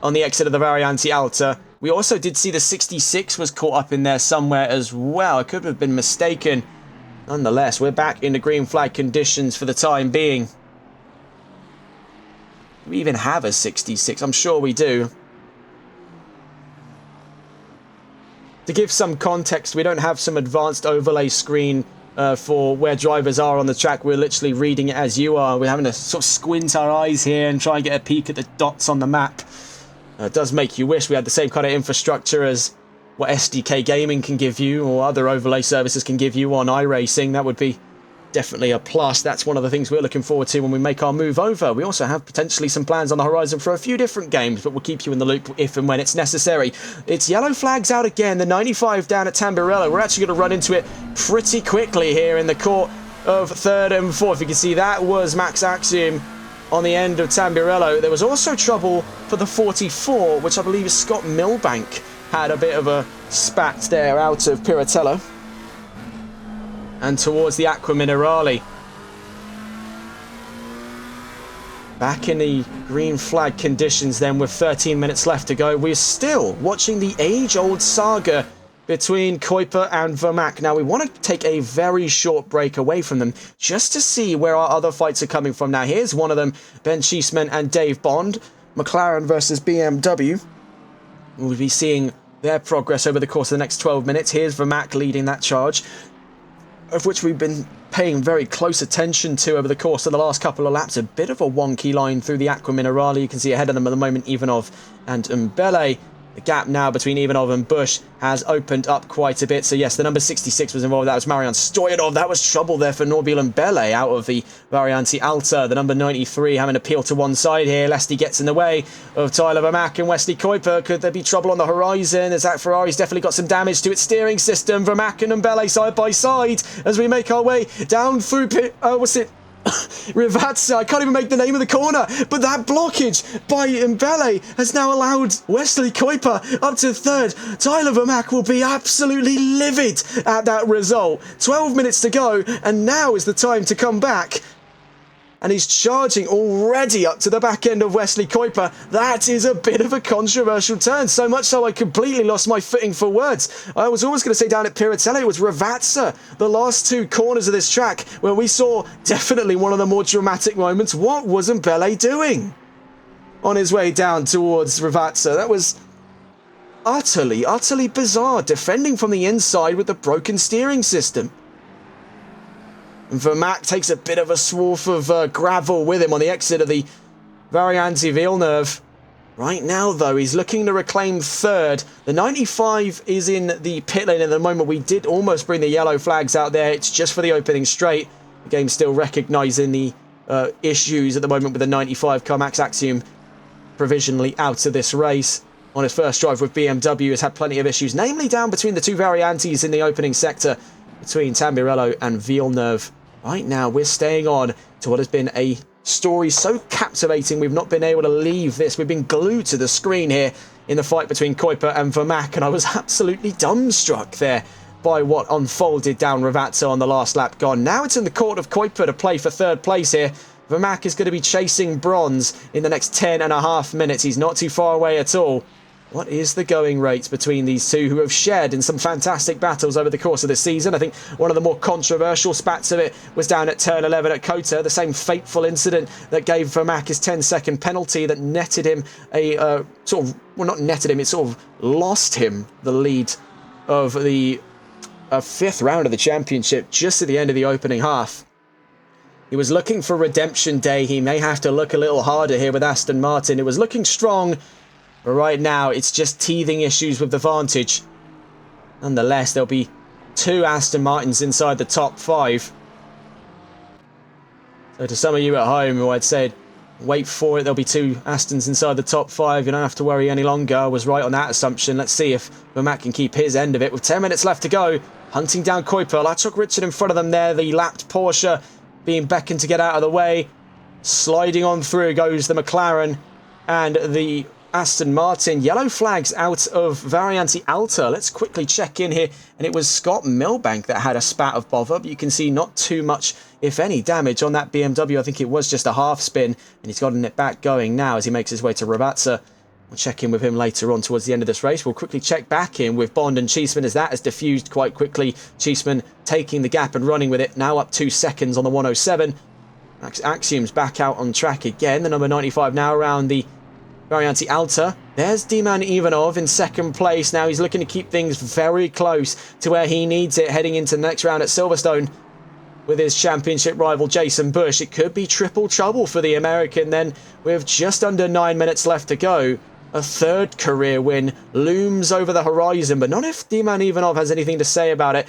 on the exit of the Variante Alta. We also did see the 66 was caught up in there somewhere as well. I could have been mistaken. Nonetheless, we're back in the green flag conditions for the time being. Do we even have a 66? I'm sure we do. To give some context, we don't have some advanced overlay screen for where drivers are on the track. We're literally reading it as you are. We're having to sort of squint our eyes here and try and get a peek at the dots on the map. It does make you wish we had the same kind of infrastructure as what SDK Gaming can give you or other overlay services can give you on iRacing. That would be definitely a plus. That's one of the things we're looking forward to when we make our move over. We also have potentially some plans on the horizon for a few different games, but we'll keep you in the loop if and when it's necessary. It's yellow flags out again. The 95 down at Tamburello. We're actually going to run into it pretty quickly here in the court of third and fourth. You can see that was Max Axiom on the end of Tamburello. There was also trouble for the 44, which I believe is Scott Milbank had a bit of a spat there out of Piratello and towards the Aqua Minerale. Back in the green flag conditions then with 13 minutes left to go. We're still watching the age-old saga between Kuiper and Vermaak. Now, we want to take a very short break away from them just to see where our other fights are coming from. Now, here's one of them, Ben Cheeseman and Dave Bond. McLaren versus BMW. We'll be seeing their progress over the course of the next 12 minutes. Here's Vermaak leading that charge, of which we've been paying very close attention to over the course of the last couple of laps. A bit of a wonky line through the Aqua Minerale. You can see ahead of them at the moment Ivanov and Mbele. The gap now between Ivanov and Bush has opened up quite a bit. So yes, the number 66 was involved. That was Marian Stoyanov. That was trouble there for Norbil Mbele out of the Variante Alta. The number 93 having to peel to one side here. Lesty gets in the way of Tyler Vermaak and Wesley Kuiper. Could there be trouble on the horizon? As that Ferrari's definitely got some damage to its steering system. Vermaak and Mbele side by side as we make our way down through Hrvatsa. I can't even make the name of the corner, but that blockage by Mbele has now allowed Wesley Kuiper up to third. Tyler Vermaak will be absolutely livid at that result. 12 minutes to go, and now is the time to come back. And he's charging already up to the back end of Wesley Kuiper. That is a bit of a controversial turn. So much so I completely lost my footing for words. I was always going to say down at Piratello, it was Hrvatsa, the last two corners of this track, where we saw definitely one of the more dramatic moments. What was Mbele doing on his way down towards Hrvatsa? That was utterly, utterly bizarre. Defending from the inside with the broken steering system. And Vermaak takes a bit of a swath of gravel with him on the exit of the Variante Villeneuve. Right now, though, he's looking to reclaim third. The 95 is in the pit lane at the moment. We did almost bring the yellow flags out there. It's just for the opening straight. The game's still recognising the issues at the moment with the 95 car. Max Axiom provisionally out of this race. On his first drive with BMW, has had plenty of issues, namely down between the two Variantes in the opening sector, between Tamburello and Villeneuve. Right now, we're staying on to what has been a story so captivating. We've not been able to leave this. We've been glued to the screen here in the fight between Kuiper and Vermaak, and I was absolutely dumbstruck there by what unfolded down Ravazza on the last lap gone. Now it's in the court of Kuiper to play for third place here. Vermaak is going to be chasing bronze in the next 10.5 minutes. He's not too far away at all. What is the going rate between these two who have shared in some fantastic battles over the course of the season? I think one of the more controversial spats of it was down at turn 11 at Kota, the same fateful incident that gave Vermaak his 10-second penalty that netted him a not netted him, it sort of lost him the lead of the fifth round of the championship just at the end of the opening half. He was looking for redemption day. He may have to look a little harder here with Aston Martin. It was looking strong. But right now, it's just teething issues with the Vantage. Nonetheless, there'll be 2 Aston Martins inside the top 5. So to some of you at home who I'd said, wait for it, there'll be 2 Astons inside the top 5. You don't have to worry any longer. I was right on that assumption. Let's see if Vermaak can keep his end of it. With 10 minutes left to go, hunting down Kuiper. I took Richard in front of them there. The lapped Porsche being beckoned to get out of the way. Sliding on through goes the McLaren and the Aston Martin. Yellow flags out of Variante Alta. Let's quickly check in here. And it was Scott Milbank that had a spat of bother. But you can see not too much, if any, damage on that BMW. I think it was just a half spin. And he's gotten it back going now as he makes his way to Ravazza. We'll check in with him later on towards the end of this race. We'll quickly check back in with Bond and Cheeseman as that has diffused quite quickly. Cheeseman taking the gap and running with it. Now up 2 seconds on the 107. Axiom's back out on track again. The number 95 now around the Variante Alta. There's D-Man Ivanov in second place. Now he's looking to keep things very close to where he needs it heading into the next round at Silverstone with his championship rival Jason Bush. It could be triple trouble for the American then with just under 9 minutes left to go. A third career win looms over the horizon, but not if D-Man Ivanov has anything to say about it.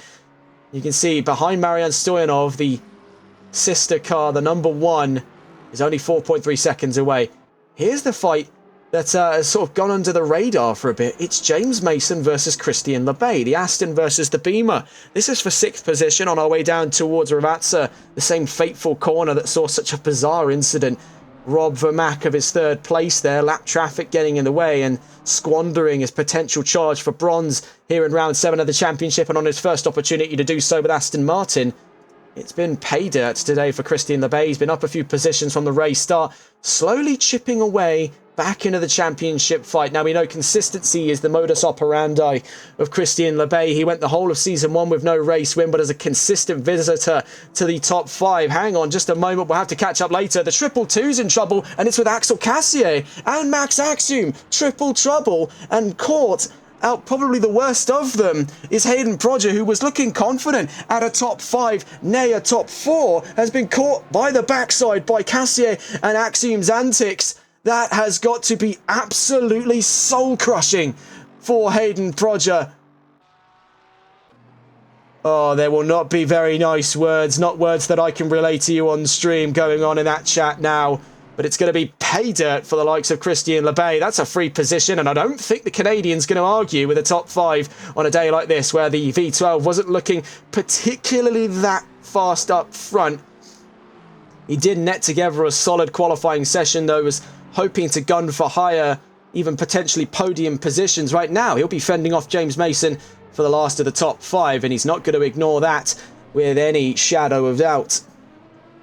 You can see behind Marian Stoyanov, the sister car, the number 1, is only 4.3 seconds away. Here's the fight that has sort of gone under the radar for a bit. It's James Mason versus Christian LeBay, the Aston versus the Beamer. This is for 6th position on our way down towards Ravazza, the same fateful corner that saw such a bizarre incident rob Vermaak of his 3rd place there. Lap traffic getting in the way and squandering his potential charge for bronze here in round 7 of the championship, and on his first opportunity to do so with Aston Martin. It's been pay dirt today for Christian LeBay. He's been up a few positions from the race start, slowly chipping away back into the championship fight. Now we know consistency is the modus operandi of Christian LeBay. He went the whole of season 1 with no race win, but as a consistent visitor to the top 5. Hang on just a moment, we'll have to catch up later. The triple two's in trouble, and it's with Axel Cassier and Max Axiom. Triple trouble, and caught out probably the worst of them is Hayden Prodger, who was looking confident at a top 5, nay a top 4, has been caught by the backside by Cassier and Axiom's antics. That has got to be absolutely soul-crushing for Hayden Prodger. Oh, there will not be very nice words, not words that I can relay to you on stream going on in that chat now. But it's going to be pay dirt for the likes of Christian LeBay. That's a free position, and I don't think the Canadian's going to argue with a top 5 on a day like this where the V12 wasn't looking particularly that fast up front. He did net together a solid qualifying session, though, was hoping to gun for higher, even potentially podium positions. Right now, he'll be fending off James Mason for the last of the top 5, and he's not going to ignore that with any shadow of doubt.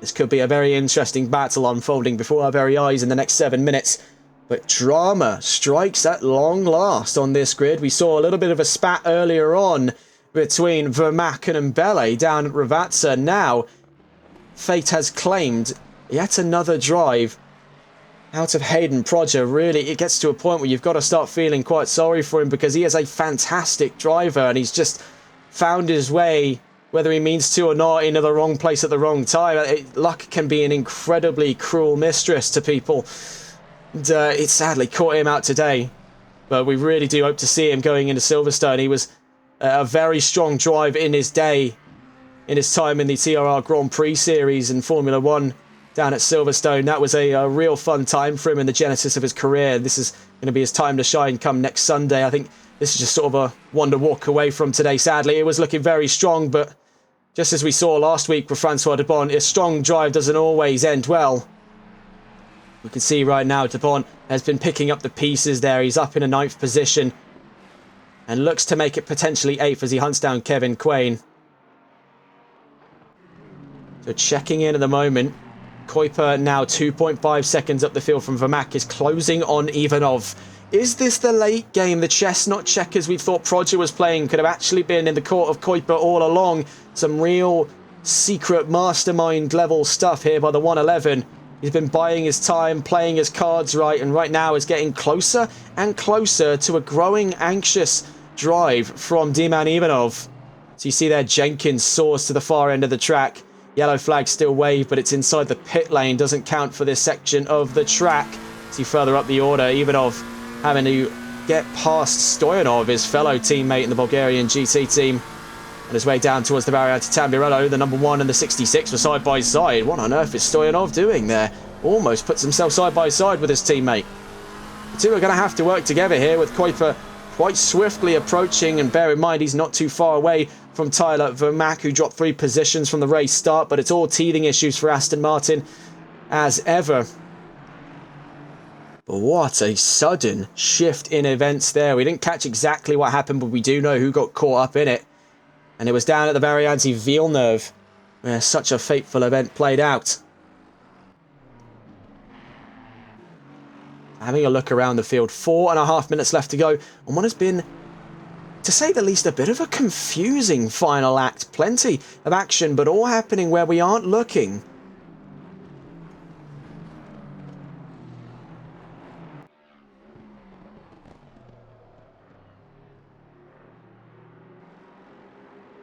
This could be a very interesting battle unfolding before our very eyes in the next 7 minutes. But drama strikes at long last on this grid. We saw a little bit of a spat earlier on between Vermaak and Mbele down at Ravazza. Now, fate has claimed yet another drive out of Hayden Prodger. Really, it gets to a point where you've got to start feeling quite sorry for him, because he is a fantastic driver and he's just found his way, whether he means to or not, into the wrong place at the wrong time. Luck can be an incredibly cruel mistress to people. And it sadly caught him out today. But we really do hope to see him going into Silverstone. He was a very strong drive in his day, in his time in the TRR Grand Prix Series in Formula 1 down at Silverstone. That was a real fun time for him in the genesis of his career. This is going to be his time to shine come next Sunday. I think this is just sort of a one to walk away from today, sadly. It was looking very strong, but just as we saw last week with Francois Debon, a strong drive doesn't always end well. You can see right now Debon has been picking up the pieces there. He's up in a 9th position. and looks to make it potentially 8th as he hunts down Kevin Quain. So checking in at the moment. Kuiper now 2.5 seconds up the field from Vermaak is closing on Ivanov. Is this the late game? The chestnut checkers we thought Proger was playing could have actually been in the court of Kuiper all along. Some real secret mastermind level stuff here by the 111. He's been buying his time, playing his cards right, and right now is getting closer and closer to a growing anxious drive from D-Man Ivanov. So you see there Jenkins soars to the far end of the track. Yellow flag still waved, but it's inside the pit lane. Doesn't count for this section of the track. See further up the order, Ivanov having to get past Stoyanov, his fellow teammate in the Bulgarian GT team. On his way down towards the barrier to Tamburello, the number 1 and the 66 were side by side. What on earth is Stoyanov doing there? Almost puts himself side by side with his teammate. The two are going to have to work together here, with Kuiper quite swiftly approaching, and bear in mind he's not too far away from Tyler Vermaak, who dropped 3 positions from the race start, but it's all teething issues for Aston Martin as ever. But what a sudden shift in events there. We didn't catch exactly what happened, but we do know who got caught up in it. And it was down at the Varianti Villeneuve, where such a fateful event played out. Having a look around the field, 4.5 minutes left to go, and what has been, to say the least, a bit of a confusing final act. Plenty of action, but all happening where we aren't looking.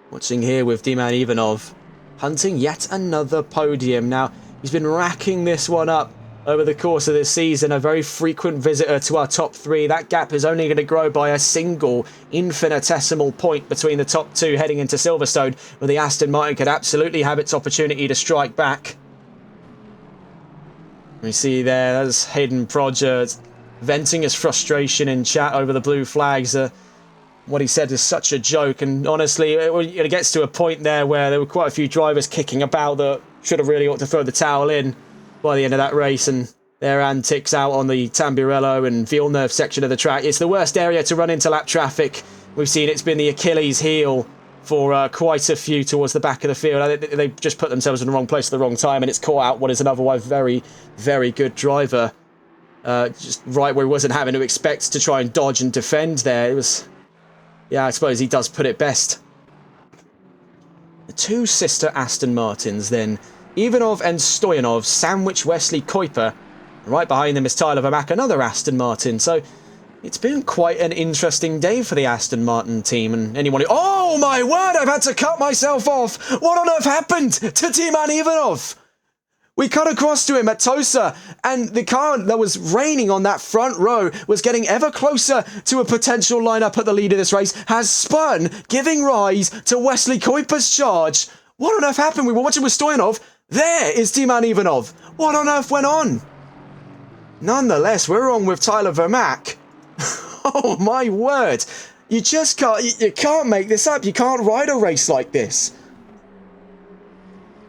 Watching here with D-Man Ivanov, hunting yet another podium. Now, he's been racking this one up over the course of this season, a very frequent visitor to our top 3. That gap is only going to grow by a single infinitesimal point between the top 2 heading into Silverstone, where the Aston Martin could absolutely have its opportunity to strike back. We see there, that's Hayden Proger venting his frustration in chat over the blue flags. What he said is such a joke, and honestly, it gets to a point there where there were quite a few drivers kicking about that should have really ought to throw the towel in by the end of that race, and their antics out on the Tamburello and Villeneuve section of the track. It's the worst area to run into lap traffic. We've seen it's been the Achilles heel for quite a few towards the back of the field. They've just put themselves in the wrong place at the wrong time, and it's caught out what is an otherwise very, very good driver. Just right where he wasn't having to expect to try and dodge and defend there. It was... yeah, I suppose he does put it best. The 2 sister Aston Martins then. Ivanov and Stoyanov sandwich Wesley Kuiper. Right behind them is Tyler Vermaak, another Aston Martin. So it's been quite an interesting day for the Aston Martin team. And anyone who... oh my word, I've had to cut myself off. What on earth happened to T-Man Ivanov? We cut across to him at Tosa, and the car that was raining on that front row was getting ever closer to a potential lineup at the lead of this race, has spun, giving rise to Wesley Kuiper's charge. What on earth happened? We were watching with Stoyanov. There is T-Man Ivanov. What on earth went on? Nonetheless, we're on with Tyler Vermaak. Oh my word. You just can't, you can't make this up. You can't ride a race like this.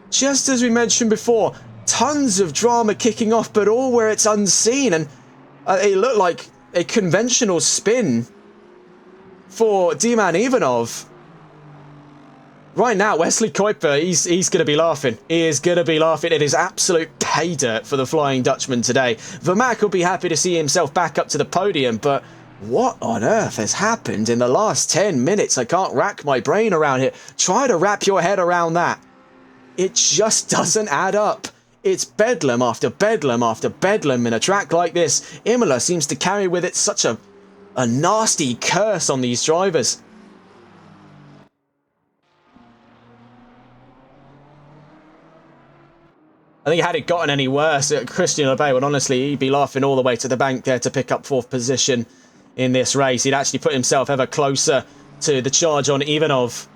Just as we mentioned before, tons of drama kicking off, but all where it's unseen, and it looked like a conventional spin for D-Man Ivanov. Right now, Wesley Kuiper, he's going to be laughing. He is going to be laughing. It is absolute pay dirt for the Flying Dutchman today. Vermaak will be happy to see himself back up to the podium, but what on earth has happened in the last 10 minutes? I can't rack my brain around here. Try to wrap your head around that. It just doesn't add up. It's bedlam after bedlam after bedlam in a track like this. Imola seems to carry with it such a nasty curse on these drivers. I think had it gotten any worse, Christian Obey would honestly, he'd be laughing all the way to the bank there to pick up 4th position in this race. He'd actually put himself ever closer to the charge on Ivanov.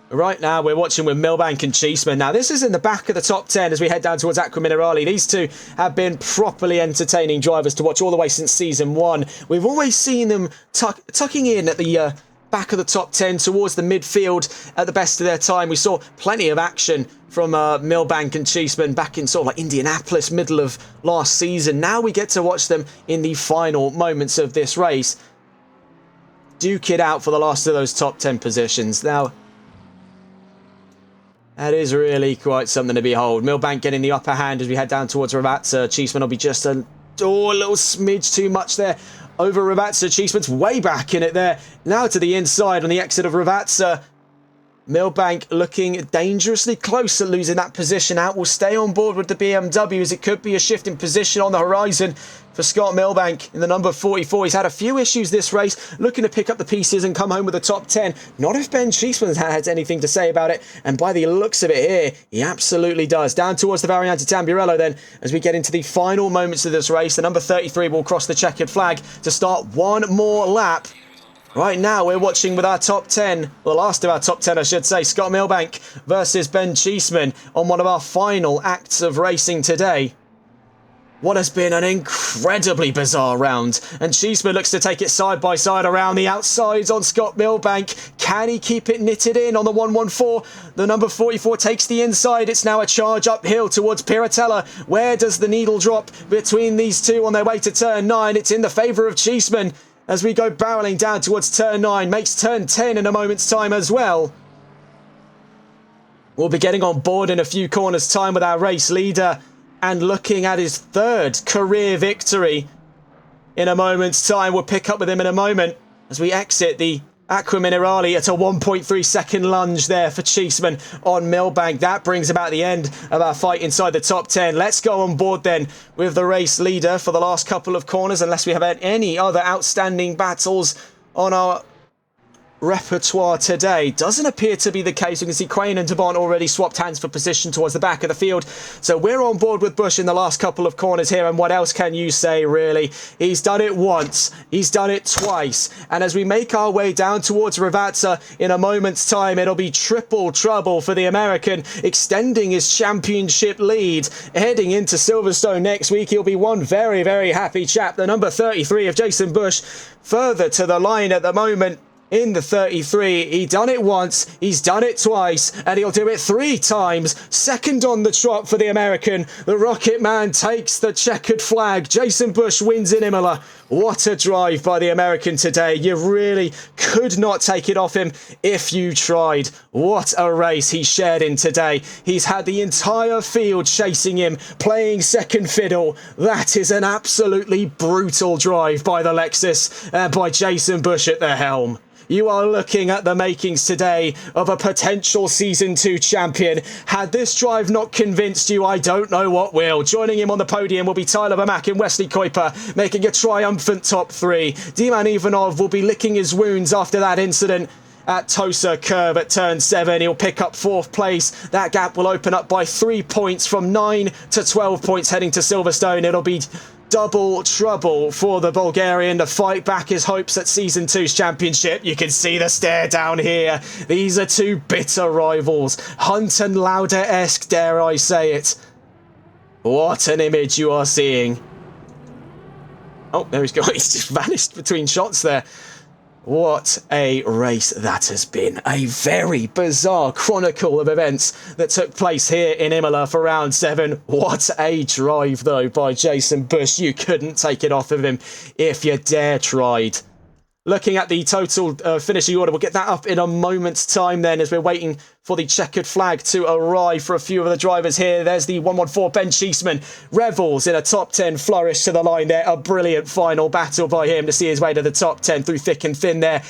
Right now, we're watching with Milbank and Cheeseman. Now, this is in the back of the top 10 as we head down towards Aqua Minerale. These two have been properly entertaining drivers to watch all the way since Season 1. We've always seen them tucking in at the back of the top 10 towards the midfield at the best of their time. We saw plenty of action from Milbank and Cheeseman back in sort of like Indianapolis, middle of last season. Now we get to watch them in the final moments of this race. duke it out for the last of those top 10 positions. Now, that is really quite something to behold. Milbank getting the upper hand as we head down towards Ravazza. Cheeseman will be just a little smidge too much there over Ravazza. Cheeseman's way back in it there. Now to the inside on the exit of Ravazza. Milbank looking dangerously close at losing that position out. Will stay on board with the BMW as it could be a shift in position on the horizon for Scott Milbank in the number 44. He's had a few issues this race, looking to pick up the pieces and come home with the top 10. Not if Ben Cheeseman had anything to say about it, and by the looks of it here, he absolutely does. Down towards the Variante Tamburello then, as we get into the final moments of this race. The number 33 will cross the checkered flag to start one more lap. Right now, we're watching with our top 10, the last of our top 10, I should say, Scott Milbank versus Ben Cheeseman on one of our final acts of racing today. What has been an incredibly bizarre round, and Cheeseman looks to take it side by side around the outsides on Scott Milbank. Can he keep it knitted in on the 114? The number 44 takes the inside. It's now a charge uphill towards Piratella. Where does the needle drop between these two on their way to turn 9? It's in the favour of Cheeseman as we go barrelling down towards turn 9. Makes turn 10 in a moment's time as well. We'll be getting on board in a few corners' time with our race leader and looking at his third career victory in a moment's time. We'll pick up with him in a moment as we exit the Acqua Minerale at a 1.3 second lunge there for Cheeseman on Milbank. That brings about the end of our fight inside the top 10. Let's go on board then with the race leader for the last couple of corners, unless we have had any other outstanding battles on our repertoire today. Doesn't appear to be the case. We can see Crane and DeBont already swapped hands for position towards the back of the field. So we're on board with Bush in the last couple of corners here. And what else can you say, really? He's done it once. He's done it twice. And as we make our way down towards Ravazza in a moment's time, it'll be triple trouble for the American, extending his championship lead. Heading into Silverstone next week, he'll be one very, very happy chap. The number 33 of Jason Bush further to the line at the moment. In the 33, he done it once, he's done it twice, and he'll do it 3 times. Second on the trot for the American. The Rocket Man takes the checkered flag. Jason Bush wins in Imola. What a drive by the American today. You really could not take it off him if you tried. What a race he shared in today. He's had the entire field chasing him, playing second fiddle. That is an absolutely brutal drive by the Lexus and by Jason Bush at the helm. You are looking at the makings today of a potential Season 2 champion. Had this drive not convinced you, I don't know what will. Joining him on the podium will be Tyler Vermack and Wesley Kuiper, making a triumphant top 3. Diman Ivanov will be licking his wounds after that incident at Tosa Curve at turn 7. He'll pick up 4th place. That gap will open up by 3 points from 9 to 12 points heading to Silverstone. It'll be double trouble for the Bulgarian to fight back his hopes at Season 2's championship. You can see the stare down here. These are two bitter rivals. Hunt and Lauda-esque, dare I say it. What an image you are seeing. Oh, there he's gone. He's just vanished between shots there. What a race that has been. A very bizarre chronicle of events that took place here in Imola for round 7. What a drive, though, by Jason Bush. You couldn't take it off of him if you dare tried. Looking at the total finishing order, we'll get that up in a moment's time then as we're waiting for the checkered flag to arrive for a few of the drivers here. There's the 114 Ben Cheeseman. Revels in a top 10 flourish to the line there. A brilliant final battle by him to see his way to the top 10 through thick and thin there.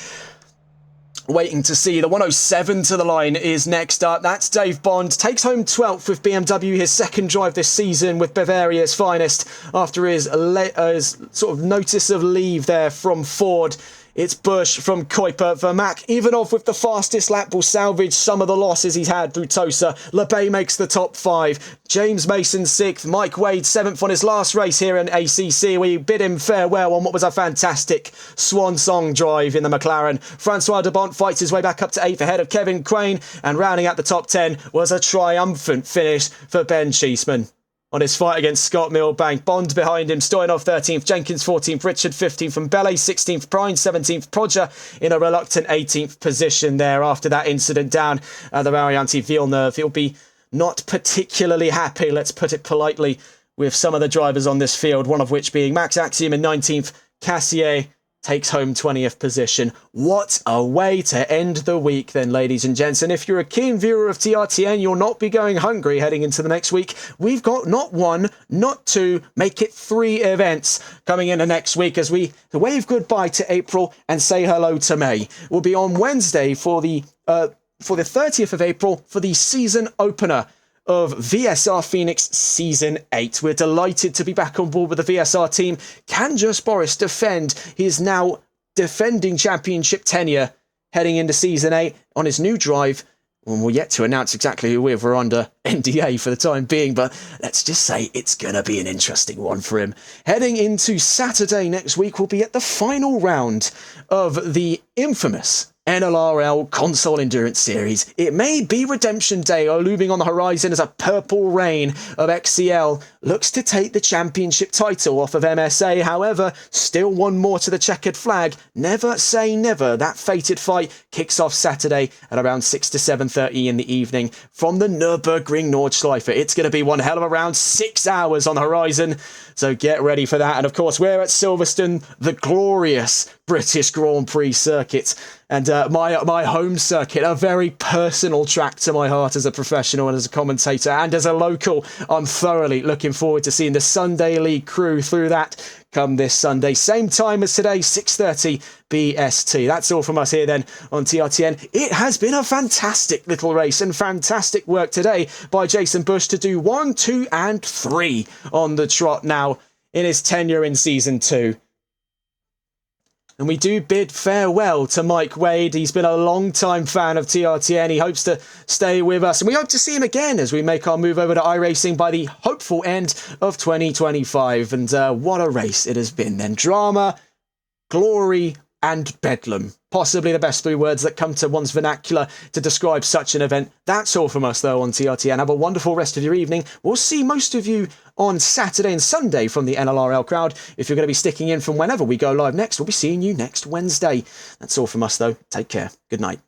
Waiting to see the 107 to the line is next up. That's Dave Bond. Takes home 12th with BMW, his second drive this season with Bavaria's finest after his sort of notice of leave there from Ford. It's Bush from Kuiper. Vermack, Ivanov with the fastest lap, will salvage some of the losses he's had through Tosa. LeBay makes the top 5. James Mason 6th. Mike Wade 7th on his last race here in ACC. We bid him farewell on what was a fantastic swan song drive in the McLaren. Francois DeBont fights his way back up to 8th ahead of Kevin Crane. And rounding out the top 10 was a triumphant finish for Ben Cheeseman. On his fight against Scott Milbank, Bond behind him, Stoyanov 13th, Jenkins 14th, Richard 15th from Bellet, 16th, Prine 17th, Proger in a reluctant 18th position there after that incident down at the Variante Villeneuve. He'll be not particularly happy, let's put it politely, with some of the drivers on this field, one of which being Max Axiom in 19th, Cassier takes home 20th position. What a way to end the week then, ladies and gents. And if you're a keen viewer of TRTN, you'll not be going hungry heading into the next week. We've got not one, not two, make it 3 events coming into next week as we wave goodbye to April and say hello to May. We'll be on Wednesday for the 30th of April for the season opener of VSR Phoenix Season 8. We're delighted to be back on board with the VSR team. Can Just Boris defend his now defending championship tenure heading into Season 8 on his new drive? Well, we're yet to announce exactly who we're under NDA for the time being, but let's just say it's going to be an interesting one for him. Heading into Saturday next week, we'll be at the final round of the infamous NLRL Console Endurance Series. It may be Redemption Day looming on the horizon as a purple rain of XCL looks to take the championship title off of MSA. However, still one more to the checkered flag. Never say never. That fated fight kicks off Saturday at around 6 to 7:30 in the evening from the Nürburgring Nordschleife. It's going to be one hell of around 6 hours on the horizon, so get ready for that. And of course, we're at Silverstone, the glorious British Grand Prix circuit, and my home circuit, a very personal track to my heart as a professional and as a commentator and as a local. I'm thoroughly looking forward to seeing the Sunday League crew through that come this Sunday. Same time as today, 6:30 BST. That's all from us here then on TRTN. It has been a fantastic little race and fantastic work today by Jason Bush to do 1, 2 and 3 on the trot now in his tenure in Season 2. And we do bid farewell to Mike Wade. He's been a long-time fan of TRTN. He hopes to stay with us. And we hope to see him again as we make our move over to iRacing by the hopeful end of 2025. And what a race it has been then. Drama, glory, and bedlam. Possibly the best 3 words that come to one's vernacular to describe such an event. That's all from us, though, on TRTN. Have a wonderful rest of your evening. We'll see most of you on Saturday and Sunday from the NLRL crowd. If you're going to be sticking in from whenever we go live next, we'll be seeing you next Wednesday. That's all from us, though. Take care. Good night.